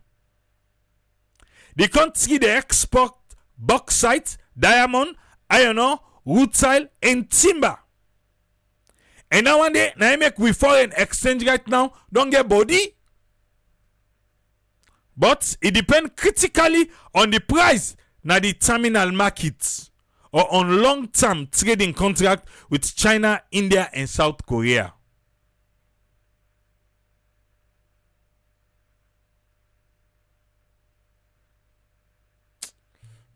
The country they export bauxite, diamond, iron ore, wood tile, and timber. And now one day, now make we foreign exchange right now don't get body. But it depends critically on the price na the terminal markets or on long-term trading contract with China, India, and South Korea.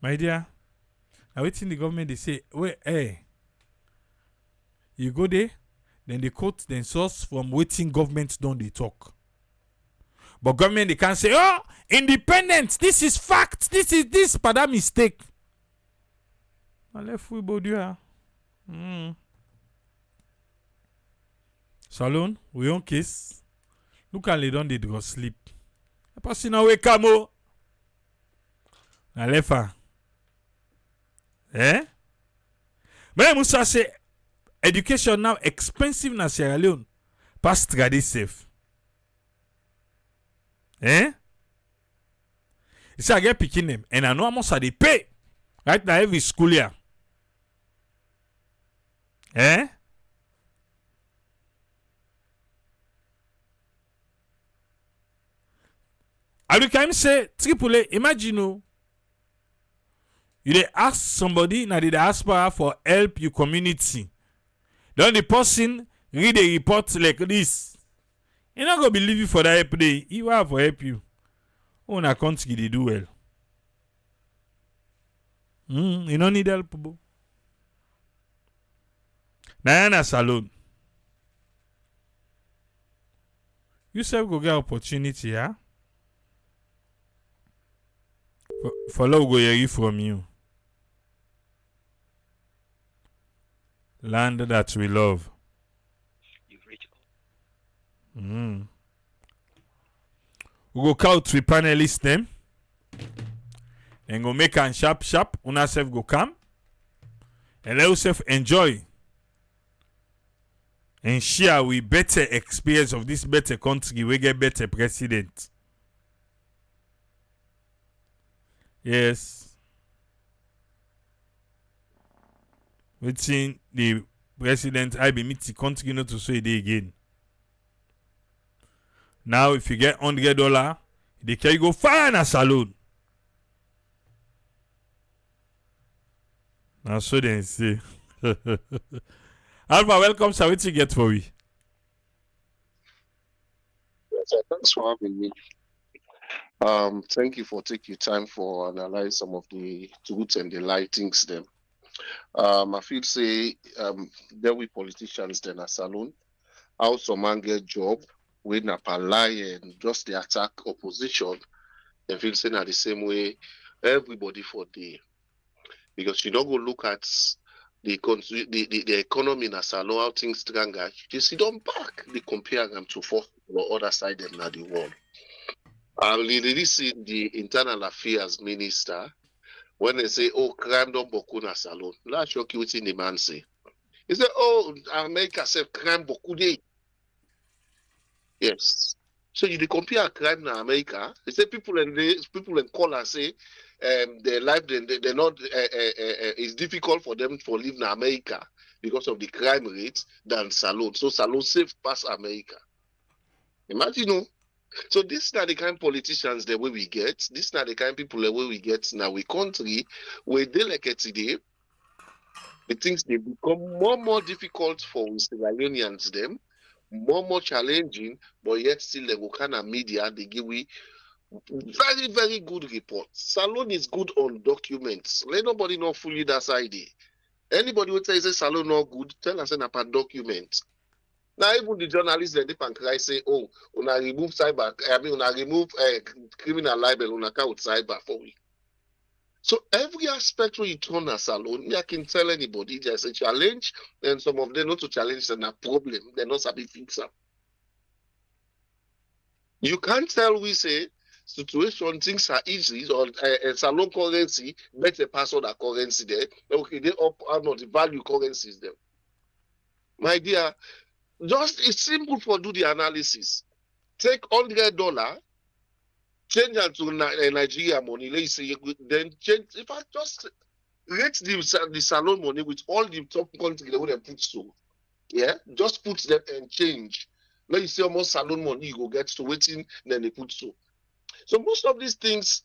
My dear, now waiting the government they say, wait, hey, you go there, then they quote then source from waiting government don't they talk. But government they can't say, oh, independence, this is fact, this but that mistake. I left we both here. Salon, we on case. Look at they don't they go sleep. A person away camo. I left her. Eh? But I must say, education now expensive na Sierra Leone. Past trade safe. Eh? You see, I get picking them, and I know how much they pay. Right now, every school year. Eh? I will kind of say, AAA, imagine you dey ask somebody in the diaspora for help your community. Then the person read a report like this. You're not going to believe you for that help. He will for help you. Oh, na country they do well. You don't need help, bro. Na salon. You self go get opportunity, yeah? For love go hear from you. Land that we love. We go count with panelists them. And go make an sharp. Una self go come. And let yourself enjoy. And share with better experience of this better country. We get better president. Yes. Waiting the president I be meet the country not to say it again. Now if you get $100, they can go far in a salon. Now so they say. Alpha, welcome, sir. What you get for me? Yes, thanks for having me. Thank you for taking time for analyze some of the truths and the lightings them. I feel say there we politicians then a salon. How some man get job when a lie and just the attack opposition. They feel say na the same way everybody for the because you don't go look at the economy in a salon how things stronger. You see them back. They compare them to for other side them na the world. I really see the internal affairs minister when they say, "Oh, crime don't boku na salon." Let's shock you wetin the man say. He said, "Oh, America say crime boku dey." Yes. So you dey compare crime na America. They say people and call and say, their life they not it's difficult for them for live in America because of the crime rate than salon. So salon safe pass America. Imagine, no. So this is not the kind of politicians the way we get. This is not the kind of people the way we get now. We country where they like it today. The things they become more difficult for Sierra Leoneans them, more challenging, but yet still the kind of media they give we very good reports. Salon is good on documents. Let nobody know fully that side. Anybody who says Salon not good, tell us about documents. Now even the journalists they can cry say, "Oh, una remove cyber. I mean, una remove criminal libel. Una count cyber for we." So every aspect where you turn a salon, I can tell anybody there's a challenge, and some of them not to challenge and a problem. They're not sabi fix up. You can't tell we say situation things are easy or salon currency better pass other currency there. Okay, they up not the value currencies there. My dear, just it's simple for do the analysis. Take $100, change it to Nigeria money. Let's say then change. If I just rate the salon money with all the top countries they would put so, yeah, just put them and change. Let you see almost salon money you go get to waiting, then they put so. So most of these things,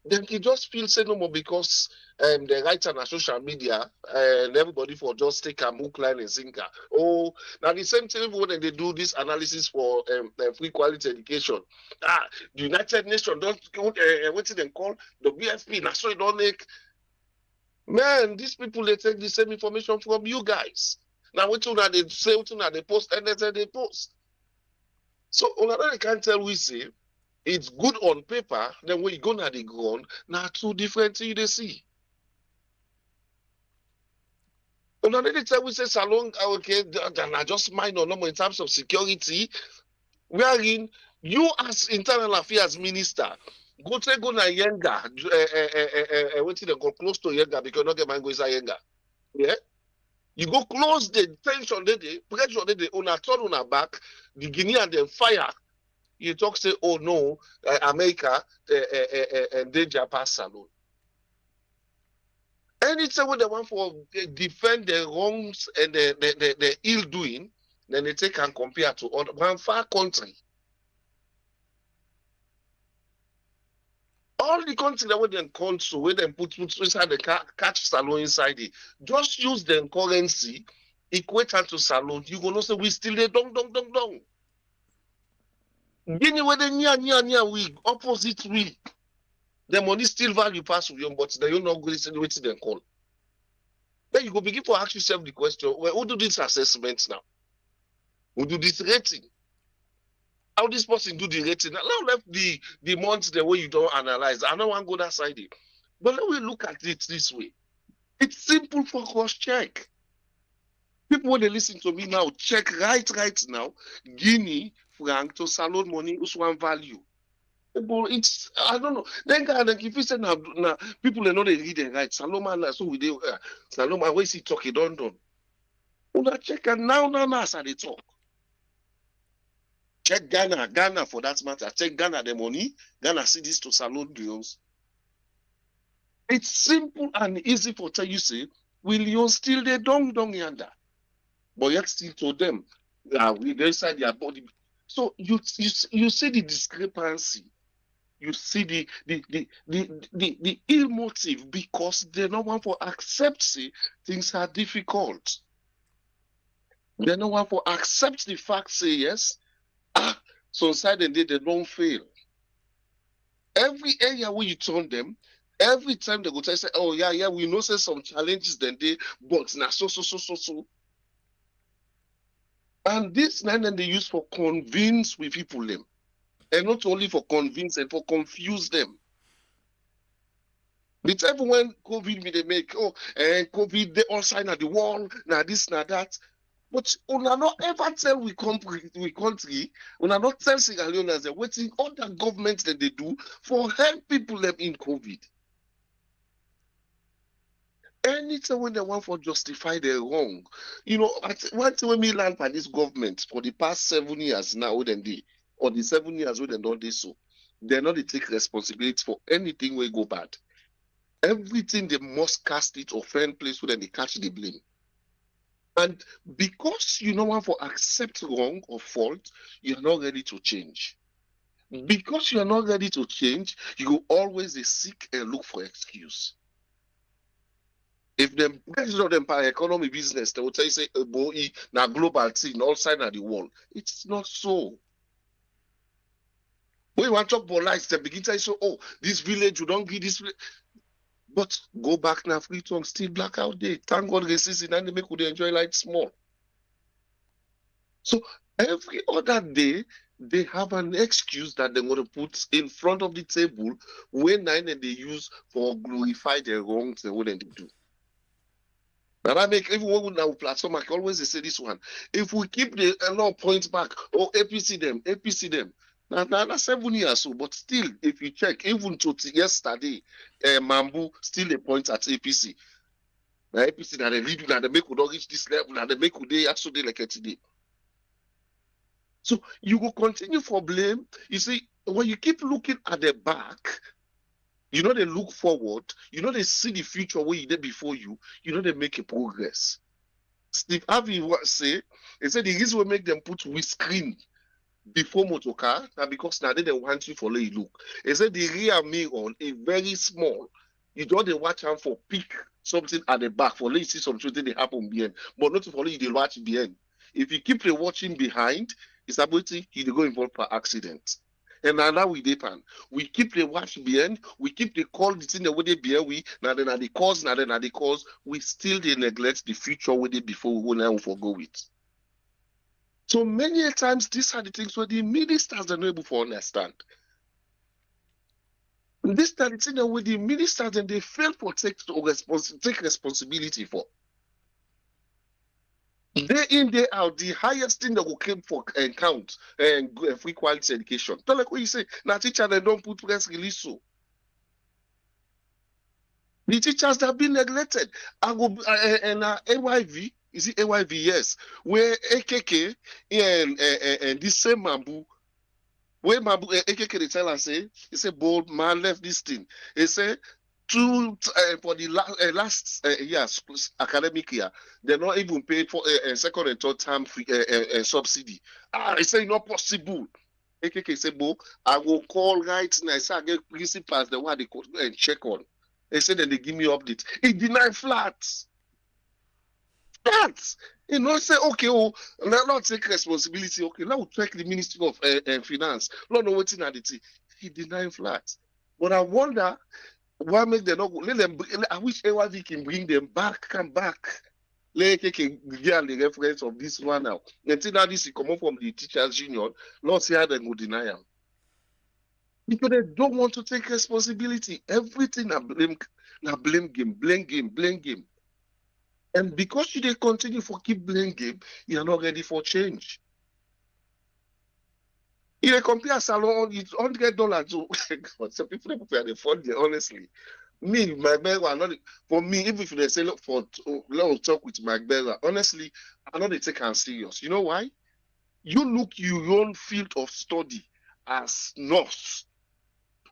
then you just feel say no more because they write on social media and everybody for just take a hook, line and sinker. Oh, now the same thing when they do this analysis for free quality education. The United Nations don't what they call the BFP. Now so it don't make man. These people they take the same information from you guys. Now what they say, what they post, and they post. So another can't tell we say. It's good on paper, then when you go to the ground, now two different things they see. Another time we say salon, okay, then I just minor number in terms of security, wherein you as internal affairs minister, go na Yenga, what they go close to Yenga because not get man go inside Yenga. Yeah? You go close the tension, they pressure, they on a turn on a back, the Guinea and then fire. You talk say, oh no, America danger pass salon. Anytime when they want for defend the wrongs and the ill doing, then they take and compare to other one far country. All the country that when they console, when they put inside the catch salon inside it, just use the currency, equate her to salon. You gonna say we still there, dong. Guinea where they near we opposite we. The money still value pass with you, but they don't know waiting them call. Then you go begin to ask yourself the question, well, who do this assessment now? Who do this rating? How this person do the rating? Now left the months the way you don't analyze. I don't want to go that side. But let me look at it this way. It's simple for cross check. People when they listen to me now, check right now. Guinea, franc to salon money, who's one value. But it's I don't know. Then God, if you say now people they know they read and write. Saloma so we do Saloma where he talk, he don't done. Una check and now as they talk. Check Ghana for that matter. Check Ghana the money. Ghana see this to salon bills. It's simple and easy for tell you say, will you still they dong yonder? But yet still to them, we inside their body. So you see the discrepancy. You see the ill motive because they don't want to accept say things are difficult. They don't want to accept the fact say yes. So inside the day they don't fail. Every area where you turn them, every time they go to say, oh yeah, we know say some challenges then they, but now so. And this now then they use for convince with people them. And not only for convince and for confuse them. The time when COVID they make, and COVID they all sign at the wall, now this, now that. But una not ever tell we country, una not tell Sierra Leoneans that waiting other governments that they do for help people them in COVID. Anytime when they want for justify their wrong, one thing when me land by this government for the past 7 years now, then they, or the 7 years when they don't do so, they're not they take responsibility for anything will go bad. Everything they must cast it or find place where they catch the blame. And because you don't want to accept wrong or fault, you're not ready to change. Because you're not ready to change, you will always seek and look for excuse. If the president of the empire economy business, they will tell you say boy now global thing outside of the world. It's not so. When you want to talk about life, they begin to say, oh, this village, you don't give this village. But go back now, free tongue, still black out there. Thank God racism and they make you enjoy life small. So every other day, they have an excuse that they're going to put in front of the table when they use for glorify their wrongs and what they do. And I make everyone now platform, I can always say this one. If we keep the law points back, APC them. Now 7 years so, but still, if you check, even to yesterday, Mambu still a point at APC. The APC that they lead, that they make would not reach this level, that they make would they actually like it today. So you will continue for blame. You see, when you keep looking at the back, they look forward, they see the future where you did before you, they make a progress. Steve Harvey say, he said the reason we make them put windscreen before motor car, now because now they want you for let you look. He said the rear mirror is very small. You don't watch out for pick something at the back for let you see something they happen behind, but not for let you watch behind. If you keep watching behind, it's ability you go involved per accident. And now we depend. We keep the watch behind, we keep the call the thing the way they behind we now then are the cause, we still they neglect the future with it before we go now forgo it. So many times these are the things where the ministers are not able to understand. This are the things where the ministers and they fail to take responsibility for. Day in, day out, the highest thing that will came for count and free quality education. Don't like what you say, now teacher they don't put press release so. The teachers that have been neglected. I go and AYV, is it AYV? Yes. Where AKK and this same Mambu, where Mambu AKK they tell us say, he say bold man left this thing. He say for the last years academic year, they're not even paid for second and third term free, subsidy. I say not possible. AKK say, "Bo, I will call right now. I say I get principals the one they could and check on." They say that they give me updates. He deny flats. Flats. Say okay, not take responsibility. Okay, now we'll check the Ministry of Finance. Not know what's in the thing. He deny flats. But I wonder why make them not go. Let them. I wish AYV can bring them back, come back. Let me get the reference of this one now. Until now, this is coming from the teachers' union. Not say how they go deny them. Because they don't want to take responsibility. Everything na blame game, blame game, blame game. And because you they continue for keep blame game, you are not ready for change. You they compare salon, it's $100 to some people they prepare the fund there, honestly. Me, my bag are not for me, even if they say look for let's talk with my bag, honestly, I know they take am serious. You know why? You look your own field of study as nurse.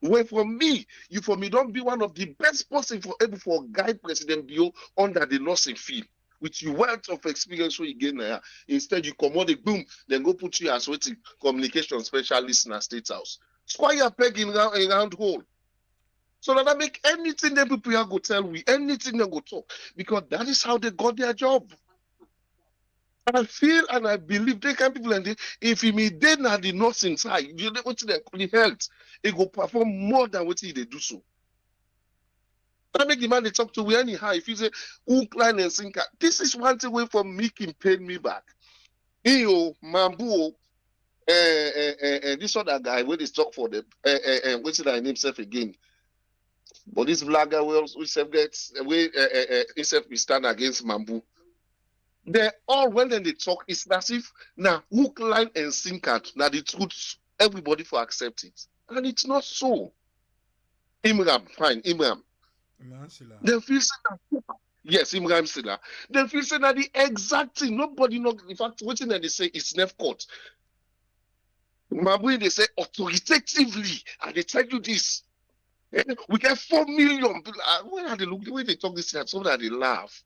Where for me, you for me don't be one of the best person for able for guide President Bio under the nursing field with your wealth of experience where you gain there. Instead, you commode boom, then go put you as waiting communication specialist in a state house. Squire peg in round hole. So that I make anything that people go tell we, anything they go talk, because that is how they got their job. I feel and I believe they can people and if he may then at the nursing side, you know what they call the health, it will perform more than what they do so. I make the man they talk to me anyhow. If you say hook, line, and sinker, this is one thing away from making pay me back. Iyo, Mambu, this other guy where they talk for them, what's that name himself again? But this vlogger will self gets way himself we stand against Mambu. They all when they talk, it's as if now hook, line, and sinker. Now the truth, everybody for accept it, and it's not so. Imram, fine, Imram. They feel that yes, Imram Silla. They feel that the exact thing. Nobody know. In fact, what thing that they say is never caught. Mambu they say authoritatively, and they tell you this. We get 4 million. When are they look the way they talk this time, so that they laugh.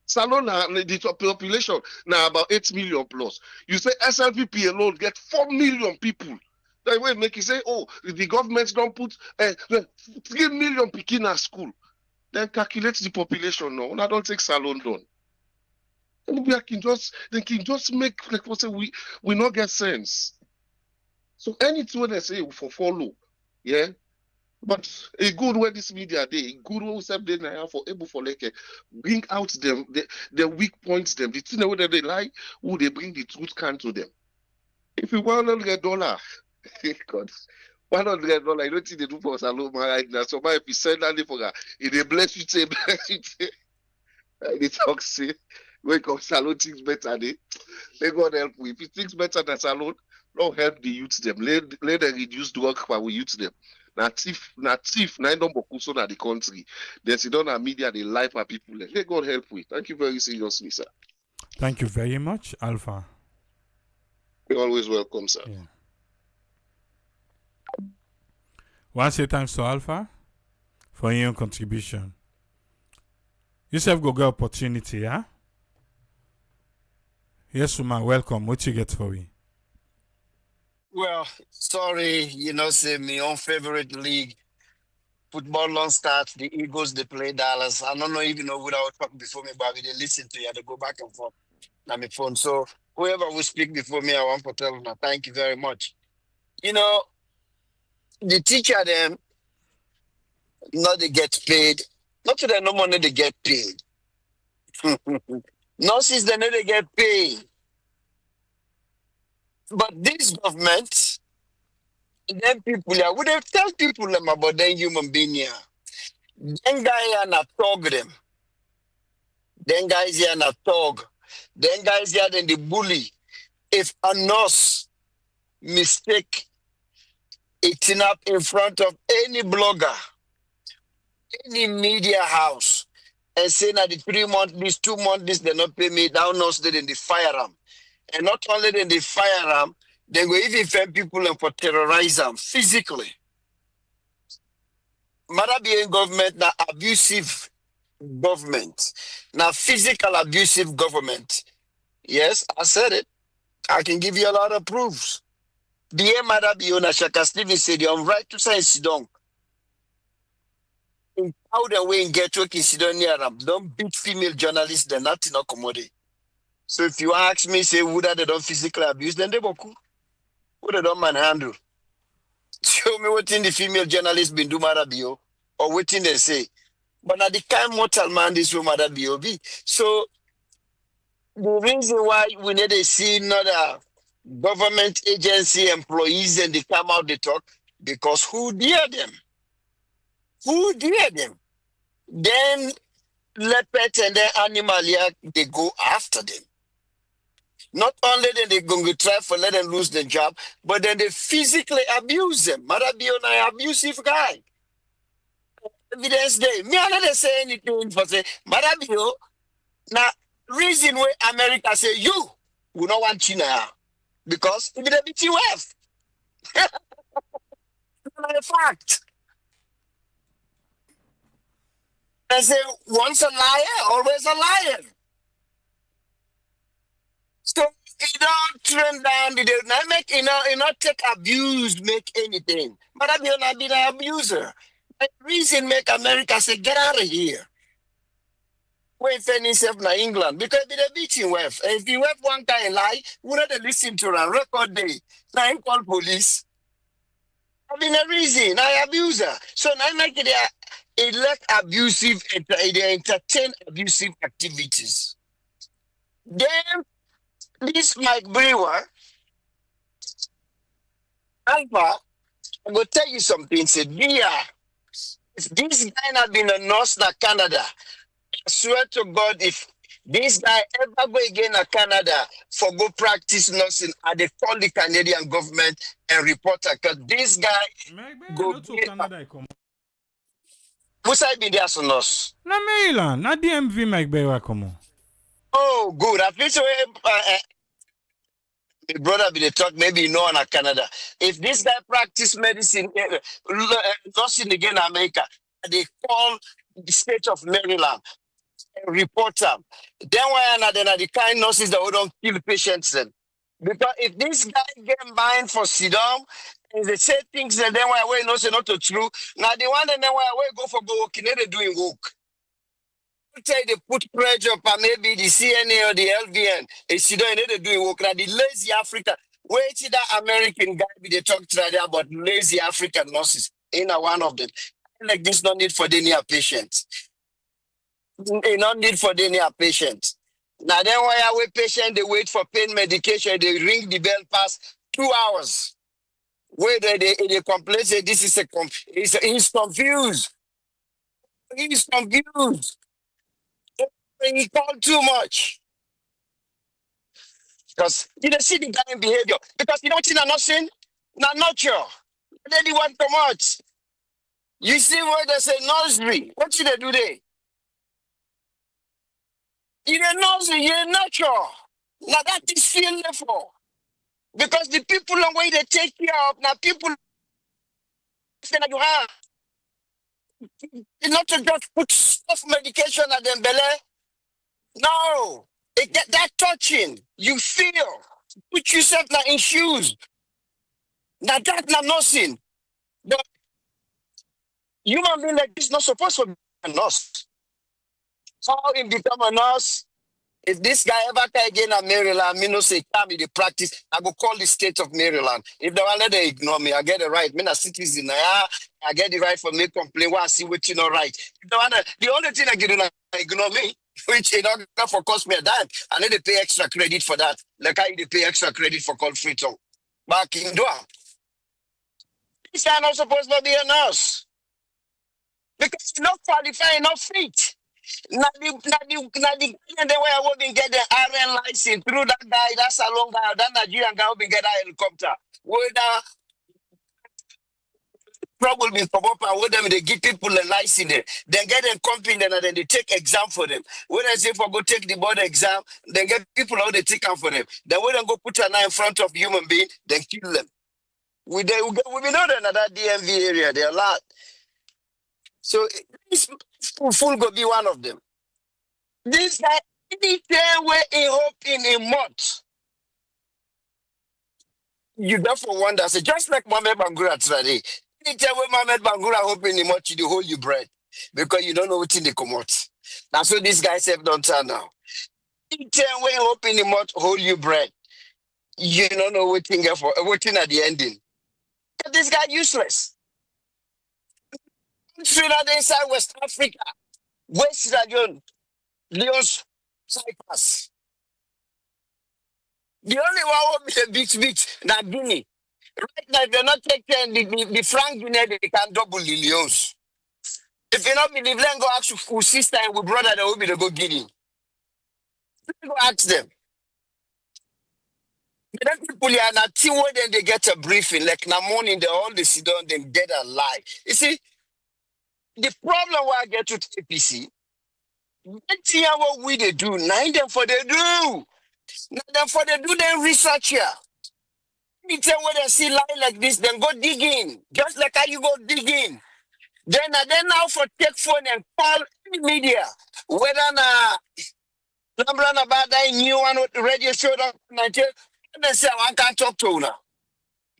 Salon the population now about 8 million plus. You say SLPP alone get 4 million people. That way make you say, oh, the government don't put 3 million people at school. Then calculate the population now. I don't take Salon done. They can just make like what say we not get sense. So anything they say for follow, yeah. But a good way this media day, good way self day now for able for like bring out them the weak points them, the thing whether they lie, who they bring the truth can to them. If you $100, God, $100, I don't think they do for Saloma right now. So if you send that for her, if they bless you, say bless you, they talk say wake up Salon things better day. Let God help you. If he thinks better than Salon, don't help the youth them. Let them reduce drug for we youth them. Na thief, na don't so na the country. Then sit down on media, they lie for people. Let God help you. Thank you very seriously, sir. Thank you very much, Alpha. You're always welcome, sir. Yeah. Want to say thanks to Alpha for your contribution. Yourself go get opportunity, yeah? Yes, man, welcome. What you get for me? Well, sorry, say my own favorite league. Football long start, the Eagles, they play Dallas. I don't know even know what I would talk before me, but they listen to you, they go back and forth on my phone. So whoever will speak before me, I want to tell them, thank you very much. The teacher, them, not they get paid. Not to them, no money they get paid. Nurses, they know they get paid. But this government, them people here, would they tell people them about them human being here? Them guys are not talk them. Them guys here not talk. Them guys here then the bully. If a nurse mistake eating up in front of any blogger, any media house, and say that the 3 months, this 2 months, this they not pay me, that nurse they then they fire them. And not only then they fire them, they go even find people and for terrorize them physically. Matter being government now abusive government. Now physical abusive government. Yes, I said it. I can give you a lot of proofs. The matter be on a Shaka Stevens Stadium, right to say Sidon. In how the way in get work in Sidon near them. Don't beat female journalists, they're not in a commodity. So if you ask me, say, would they don't physically abuse, then they will cool. Would they don't manhandle? Show me what in the female journalist been do Marabio or what in they say. But at the kind mortal man this room at BOB. So the reason why we need to see another government agency employees and they come out they talk because who dare them? Who dare them? Then leopard and then animal yeah, they go after them. Not only then they going to try for let them lose the job, but then they physically abuse them. Marabio na abusive guy. Evidence day. Me I not say anything for say Marabio. Now reason why America say you will not want China because it be the BTF. That's a fact. I say once a liar, always a liar. So it don't trend down the day. Not make not take abuse, make anything. But I be not be an abuser. The reason make America say get out of here. Wait for himself na England because be the beating wave. If you have one guy lie, we not listen to a record day. Now him call police. I mean a reason, I abuser. So now make it elect abusive, they entertain abusive activities. Then this Mike Brewer, Alpha, I'm gonna tell you something. Say, yeah, if this guy not been a nurse in Canada, I swear to God, if this guy ever go again to Canada for go practice nursing, I they call the Canadian government and report because this guy go Canada come. who's I been there as a nurse? Na Maryland, na DMV Mike Bewa come. Oh, good. At least my brother be the talk, maybe you know in Canada. If this guy practice medicine, nursing again in America, they call the state of Maryland and report them. Then why are they the kind nurses that we don't kill patients then? Because if this guy get mine for Sidom, and they say things and then why we know say not true. Now the one and then why we go for go working, they doing work. They put pressure on maybe the CNA or the LVN. It's you don't need to do work. Now the lazy African, wait till that American guy be the talk to about lazy African nurses. In one of them. Like this no need for the near patients. No need for the near patients. Now then why are we patient? They wait for pain medication, they ring the bell past 2 hours. Where they complain say this is he's confused. He's confused. He called too much. Because you don't see the guy in behavior. Because you don't see the nothing, not nurture. Then you want too much. You see where they say nursery. What should they do there? You a nursery, you a nurture. Now that is feel level. Because the people on way they take care of, now people that you have. It's not to just put stuff medication at them belly. No, it get that touching. You feel. Put yourself now in shoes. Now that not nothing. But human being like this not supposed to be a nurse. How he become a nurse? If this guy ever come again in Maryland, me no say come in the practice, I go call the state of Maryland. If they want let they ignore me, I get the right. Me a citizen, I get the right for me complain. Why I see what you know right. If they wanna, the only thing I get is ignore me, which it don't for cost me a dime. I need to pay extra credit for that. Like I need to pay extra credit for call free tongue. Back in Dua. This guy not supposed to be a nurse. Because you not qualify, not fit. Now the guy and the way I will be get the RN license through that guy, that's a long guy, that Nigerian guy will be get that helicopter. Whether trouble be come up and with them, they give people a license there. Then get them company and then they take exam for them. When I say for go take the board exam, then get people out they take them for them. Then when they go put an eye in front of human being, then kill them. We know that in that DMV area, there are a lot. So this full go be one of them. This guy, anytime where he hope in a month, you therefore wonder. So just like Mohamed Bangura today, anytime where Mohamed Bangura hope in a month, you hold your breath because you don't know what in the come out. That's what these guys have done now. Anytime where he hope in a month, hold your breath. You don't know what in at the ending. This guy useless. Trinidad inside West Africa, West Leone's Cyprus. The only one with a beach, now Guinea. Right now, if you're not taking the Frank Guinea, they can double the Leones. If you not believe, then go ask your sister and your brother, they will be the go Guinea. Go ask them. Then people are not when they get a briefing, like in the morning, they all they sit down, then get a lie. You see, the problem where I get to APC, that's what we they do. Nine them for they do. Now them for they do them research here. Anytime when they see lie like this, then go dig in. Just like how you go dig in. Then now for take phone and call any media. Whether I'm running about that new one with the radio show on Nigeria, and they say I can't talk to you now.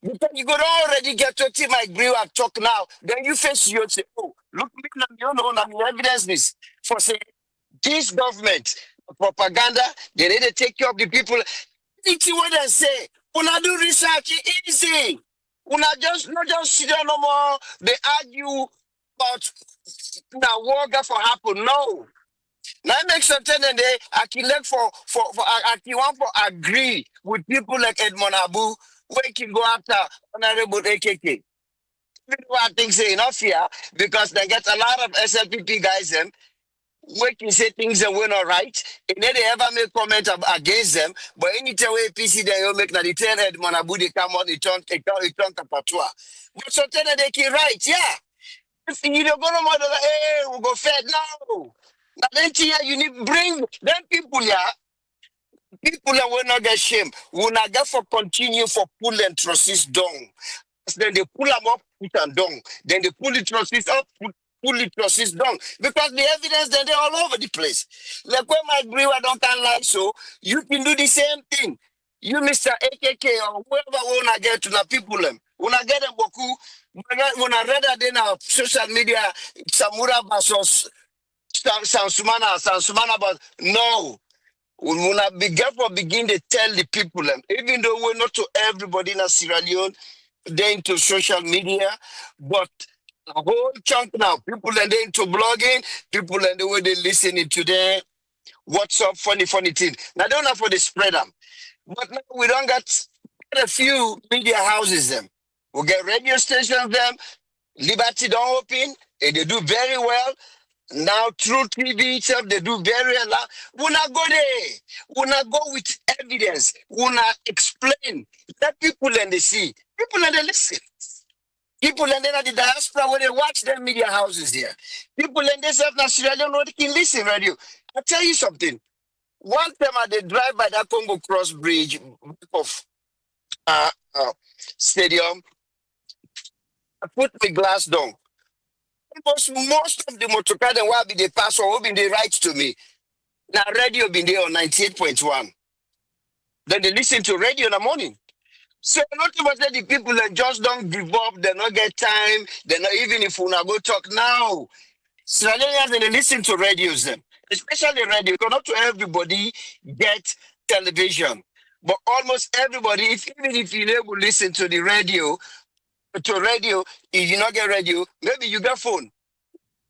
Because you could already get to team I agree and talk now. Then you face you and say, oh, look me, you know, evidence this for say this government propaganda, they need to take care of the people. It's what they say. Una do research easy. Una just not just sit down no more. They argue about now what got for happen. No. Now it makes some time and they I can look I can want for agree with people like Edmond Abu, where can go after Honorable AKK. I think say enough here because they get a lot of SLPP guys them we can say things that were not right. And then they ever make comment against them. But anytime we PC they will make that the tail head Manabu they come on, it turn patois. But sometimes they can write, yeah. If you don't go no more, hey, we go fed now. Now then here you need bring them people here. People that will not get shame. Will not get for continue for pull and trusses down. Then they pull them up, put them down. Then they pull the trusses up, pull the trusses down. Because the evidence then they're all over the place. Like when my brewer don't can like so, you can do the same thing. You Mr. AKK or whoever wanna get to the people them. Wanna get them boku. Wanna rather than our social media Samura versus Sansumana, but no. We wanna be careful begin to tell the people them. Even though we're not to everybody in Sierra Leone, they're into social media, but a whole chunk now. People and they into blogging, people and the way they listening to their WhatsApp funny thing. Now don't have for the spread them. But now we don't got quite a few media houses them. We get radio stations them, Liberty don't open, and they do very well. Now through TV itself, they do very well. We not go there. We not go with evidence. We not explain. Let people and they see. People and they listen. People and then at the diaspora when they watch their media houses here. People and they self Sierra Leone know they can listen radio. I tell you something. One time I did drive by that Congo Cross Bridge of stadium. I put my glass down. Most of the motor car and why be they pass or be they write to me. Now radio been there on 98.1. Then they listen to radio in the morning. So not too much that the people that just don't give up, they not get time, they not even if we not go talk now. Sierra Leoneans they listen to radios them, especially radio, because not to everybody get television. But almost everybody, even if you're able to listen to the radio, if you not get radio, maybe you got phone.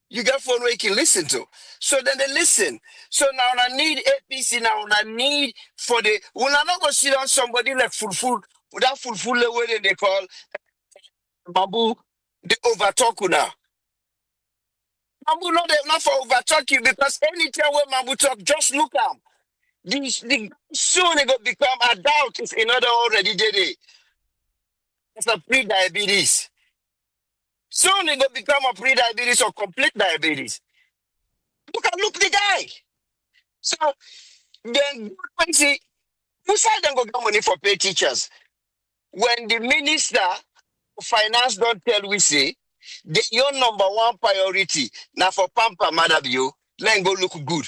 You got phone where you can listen to. So then they listen. So now I need APC now. I need for the when I'm not gonna sit on somebody like full that full way they call Babu the overtalk now. Babu not for overtalk you because anytime when Babu talk, just look at the soon it go become a doubt if another already did it. It's a pre-diabetes. Soon it will become a pre-diabetes or complete diabetes. Look the guy. So then see, who said them go get money for pay teachers? When the minister of finance don't tell we say your number one priority now for Pampa Madabio, let go look good.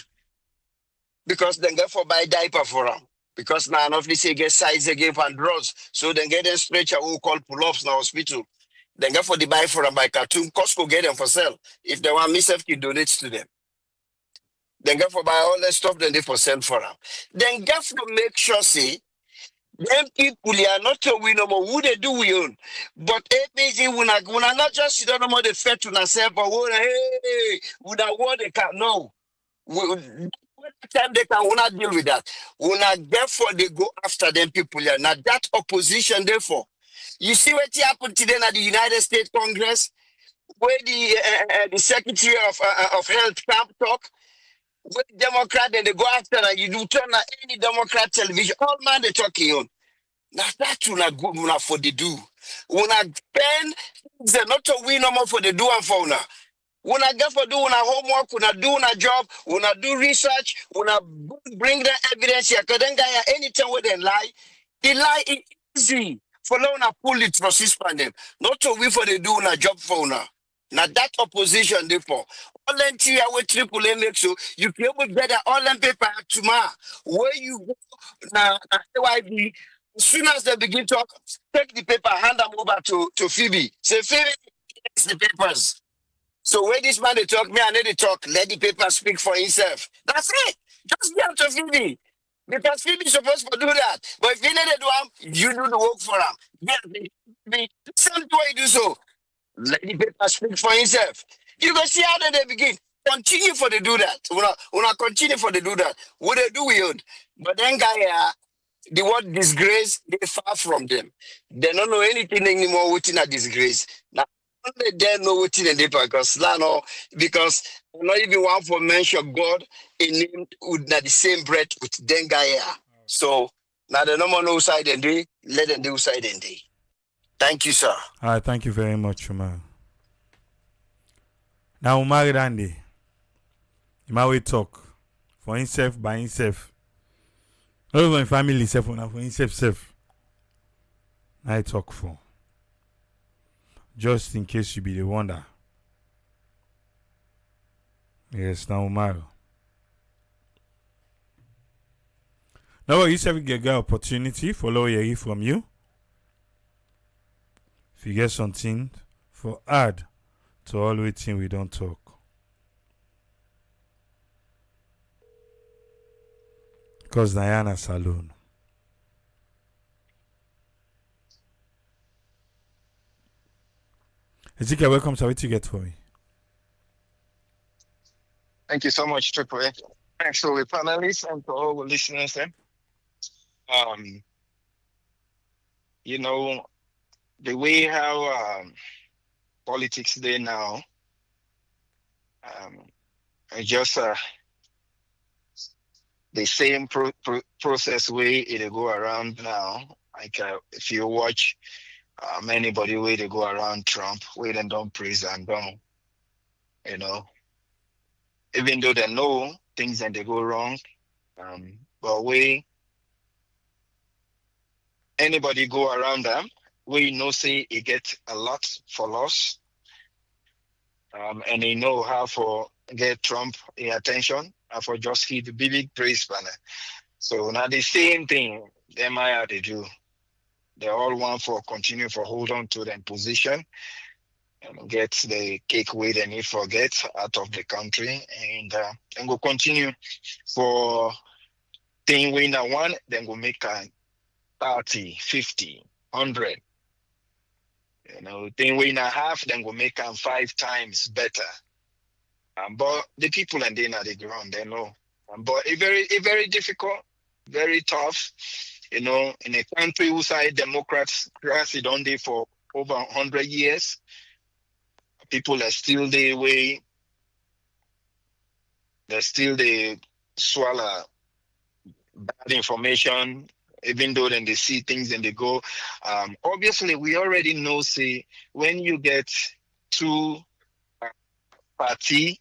Because then go for buy diaper for them. Because now enough they say get size again and draws. So then get them stretcher who call pull-ups now hospital. Then go for the buy for them by cartoon. Costco get them for sale. If they want me self can donate to them. Then go for buy all that stuff, then they for sell for them. Then go for make sure see Them people are not to we no more. Who they do we own? But APC when I not just sit on no more the fair to myself, but hey, when I want they can no. When time they can will not deal with that. Will not therefore they go after them people here. Now that opposition, therefore. You see what happened today at the United States Congress, where the Secretary of Health Camp talk, where Democrat and they go after and you do turn on any Democrat television, all man they talking on. Now that una good una for the do. Una spend the not to win no more for the do and for una. Una get for do una homework, una do una job, una do research, una bring the evidence here. Cause then guy anytime where they lie, the lie is easy. For una pull it for them. Not to win for the do una job for una. Now that opposition therefore. All them three with triple M make so you can able better all them paper tomorrow. Where you go now AYB, as soon as they begin talk, take the paper, hand them over to Phoebe. Say Phoebe, it's the papers. So when this man they talk, me and they talk, let the paper speak for himself. That's it. Just give to Phoebe. Because Phoebe is supposed to do that. But if you need to do him, you do the work for him. Yeah, the same way you do so. Let the paper speak for himself. You go see how they begin. Continue for they do that. When I continue for they do that. What they do we own. But then guy the word disgrace, they far from them. They don't know anything anymore within a disgrace. Now only they know within a paper because not even one for mention God in name with not the same breath with them guy here. So now the normal no side and they let them do side and they. Thank you, sir. All right, thank you very much, Umar. Now, Umar Dande, Umar will talk for himself by himself. Not even family self, for himself. I talk for. Just in case you be the wonder. Yes, now Umar. Now you have get opportunity follow Yeri from you. If you get something for add to all waiting we don't talk. Because Diana Saloon. Ezekiel, welcome to what you get for me. Thank you so much, Triple A. Thanks to the panelists and to all the listeners there. You know, the way how politics they now, just the same process way it go around now. Like if you watch anybody way they go around Trump, way they don't praise and don't, you know, even though they know things and they go wrong, but way anybody go around them, we know say it get a lot for loss, and they know how for get Trump attention and for just hit the big praise banner. So now the same thing them I they do. They all want for continue for hold on to their position and get the cake way they need for get out of the country and go continue for thing winner one, then go make a 30, 50, 100. You know, thing winner half, then go make them 5 times better. But the people and they know the ground, they know. But it very difficult, very tough. You know, in a country whose side Democrats don't there for over 100 years, people are still the way. They're still they swallow bad information, even though then they see things and they go. Obviously, we already know. Say when you get two party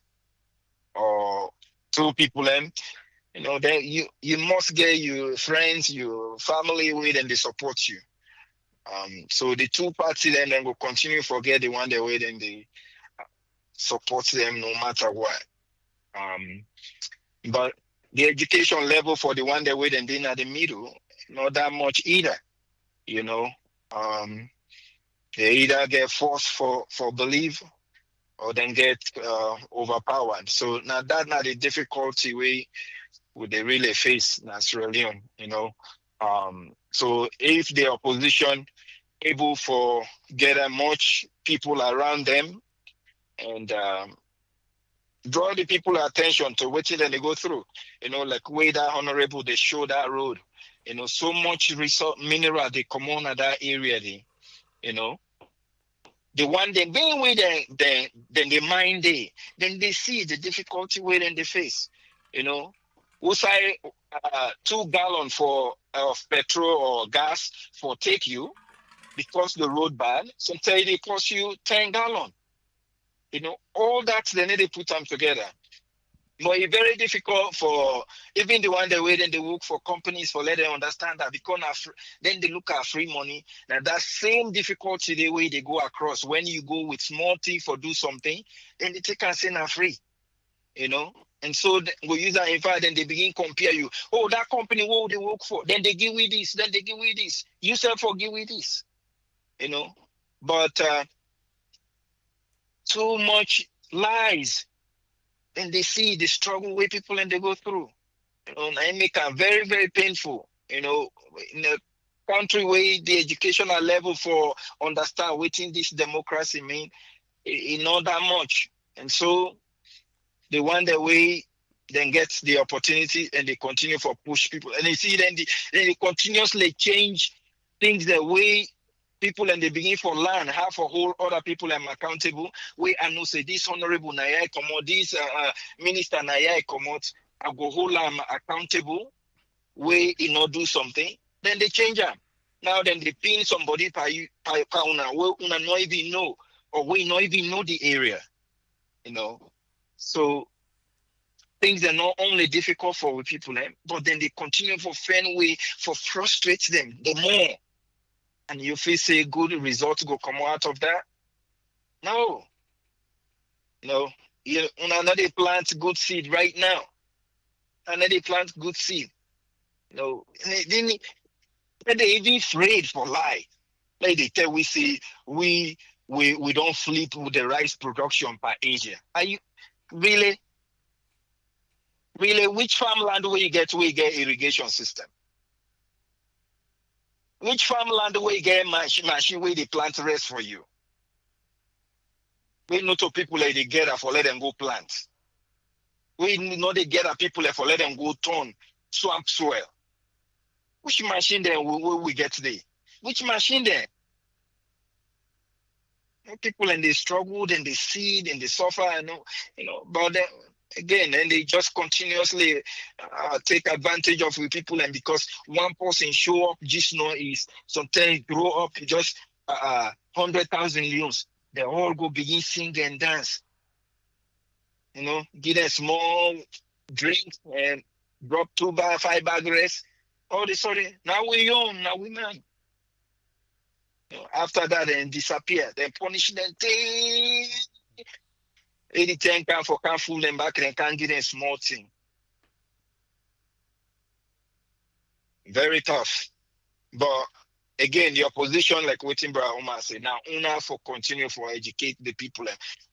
or two people, you know, then you must get your friends, your family with, and they support you. So the two parties then will continue forget the one they way, and they support them no matter what. But the education level for the one they way, and then at the middle, not that much either. You know, they either get forced for belief or then get overpowered. So now that's not the difficulty we would they really face in Sierra Leone, you know. So if the opposition able for gather much people around them and draw the people attention to what they go through, like way that honorable they show that road, so much resource mineral they come on at that area, you know, the one they being with then they mind then they see the difficulty within the face, who say 2 gallon for of petrol or gas for take you because the road bad. Sometimes they cost you 10 gallon. All that they need to put them together. But it's very difficult for even the one that wait and they work for companies for let them understand that because then they look at free money. Now that same difficulty the way they go across when you go with small thing for do something, then they take and say now free, And so we use that in fact, then they begin compare you. Oh, that company what they work for, then they give you this, then they give you this. You self forgive with this, But too much lies. Then they see the struggle with people and they go through. And it make it very, very painful. In a country where the educational level for understand what in this democracy mean, it not that much. And so they want the way then gets the opportunity and they continue for push people. And you see then they continuously change things the way people and they begin for learn how for hold other people am accountable. We I know say this honorable Naya come out, this minister Naya come out, I go hold them accountable, way do something, then they change them. Now then they pin somebody per una, we una not even know, or we not even know the area, So things are not only difficult for people, but then they continue for find way for frustrate them the more. And you feel say good results go come out of that? No. You know they plant good seed right now. And they plant good seed. They even afraid for life. Like they tell we say we don't flip with the rice production per Asia. Are you really? Really, which farmland where you get irrigation system? Which farmland where you get machine where they plant rest for you? We know to people like they get for let them go plant. We know they get people like for let them go turn swamp soil. Which machine then we get today? Which machine then? People and they struggled and they seed and they suffer, but then again, and they just continuously take advantage of people, and because one person show up, just is sometimes grow up just 100,000 leons, they all go begin sing and dance, give them small drink and drop 5 bag rest. All this sorry, now we young, now we man. After that, then disappear, then punish them. 80-10 can't fool them back and can't give them small thing. Very tough. But again, the opposition, like waiting Bra Omar said, now una for continue for educate the people,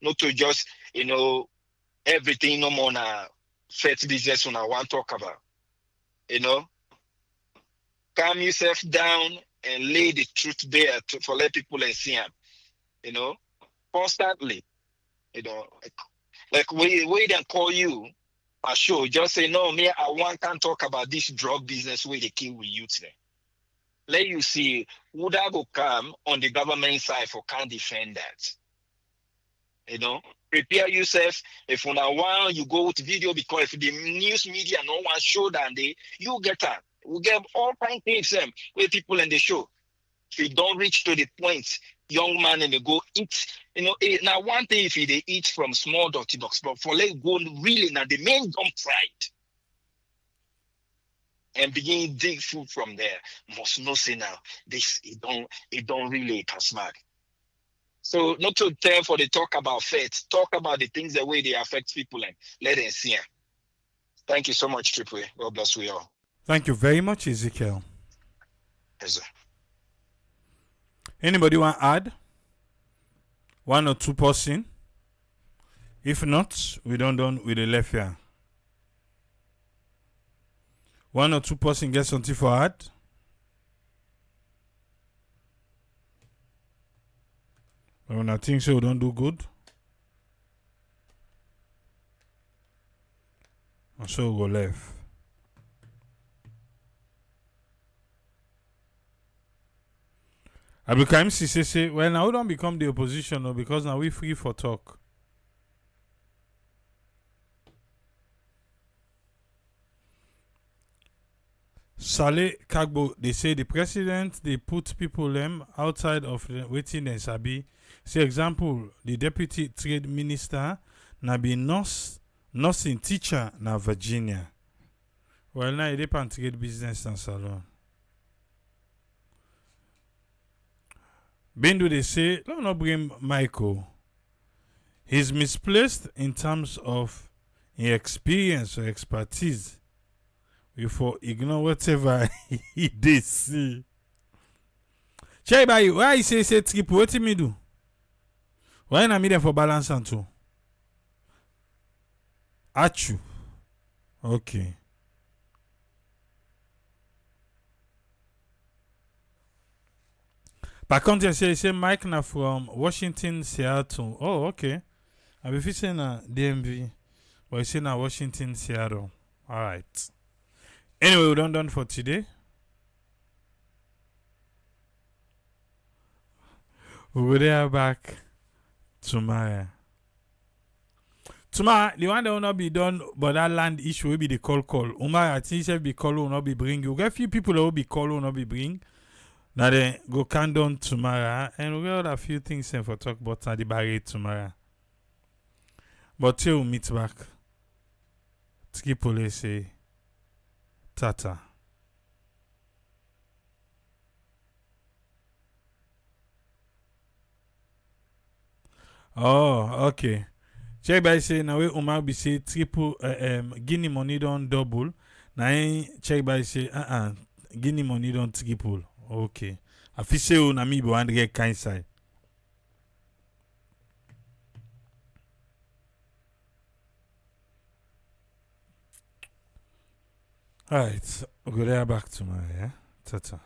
not to just, everything no more na faith business when I want to talk about. Calm yourself down and lay the truth bare for let people and see them, constantly, like we then call you a show, just say, no, me, I can't talk about this drug business where they kill with youth there. Let you see who that will come on the government side for can't defend that. Prepare yourself. If on a while you go with video, because if the news media no one show that you get that. We get all kinds of things where people in the show. If you don't reach to the point, young man and they go eat, now one thing if they eat from small dirty box, but for let go really now the main dump side and begin dig food from there. Must not say now this it don't really pass back. So not to tell for the talk about faith, talk about the things the way they affect people and let them see. Thank you so much, Triple. God bless we all. Thank you very much, Ezekiel. Yes, sir. Anybody want to add? 1 or 2 person? If not, we don't done with the left here. 1 or 2 person get something for add? When I think so, don't do good. And so go left. Abdulkarim say, well, now we don't become the opposition, no, because now we free for talk. Saleh Kagbo, they say the president, they put people them outside of waiting and sabi. Say example, the deputy trade minister na be nursing teacher na Virginia. Well, now they pan trade business and salon. Bindu, they say, let me not bring Michael. He's misplaced in terms of experience or expertise. Before ignore whatever he did see. Chai by why he say triple, what me do? Why na me there for balance and two? Achu. Okay. Par contre, you say Mike na from Washington, Seattle. Oh, okay. I be saying na DMV. But you say na Washington, Seattle. Alright. Anyway, we're done for today. We'll be back tomorrow. Tomorrow, the one that will not be done, but that land issue will be the call. Umar, I think it be call will not be bring. You get a few people that will be call will not be bring. Now then, go count down tomorrow, and we'll get a few things for talk about the barrier tomorrow. But till we meet back, Tripoli say, Tata. Oh, okay. Check by say now we Umar be say triple Guinea money don't double. Now check by say Guinea money don't triple. Okay. I feel say na me be one get kind side. Alright, we'll go there back tomorrow, yeah? Tata.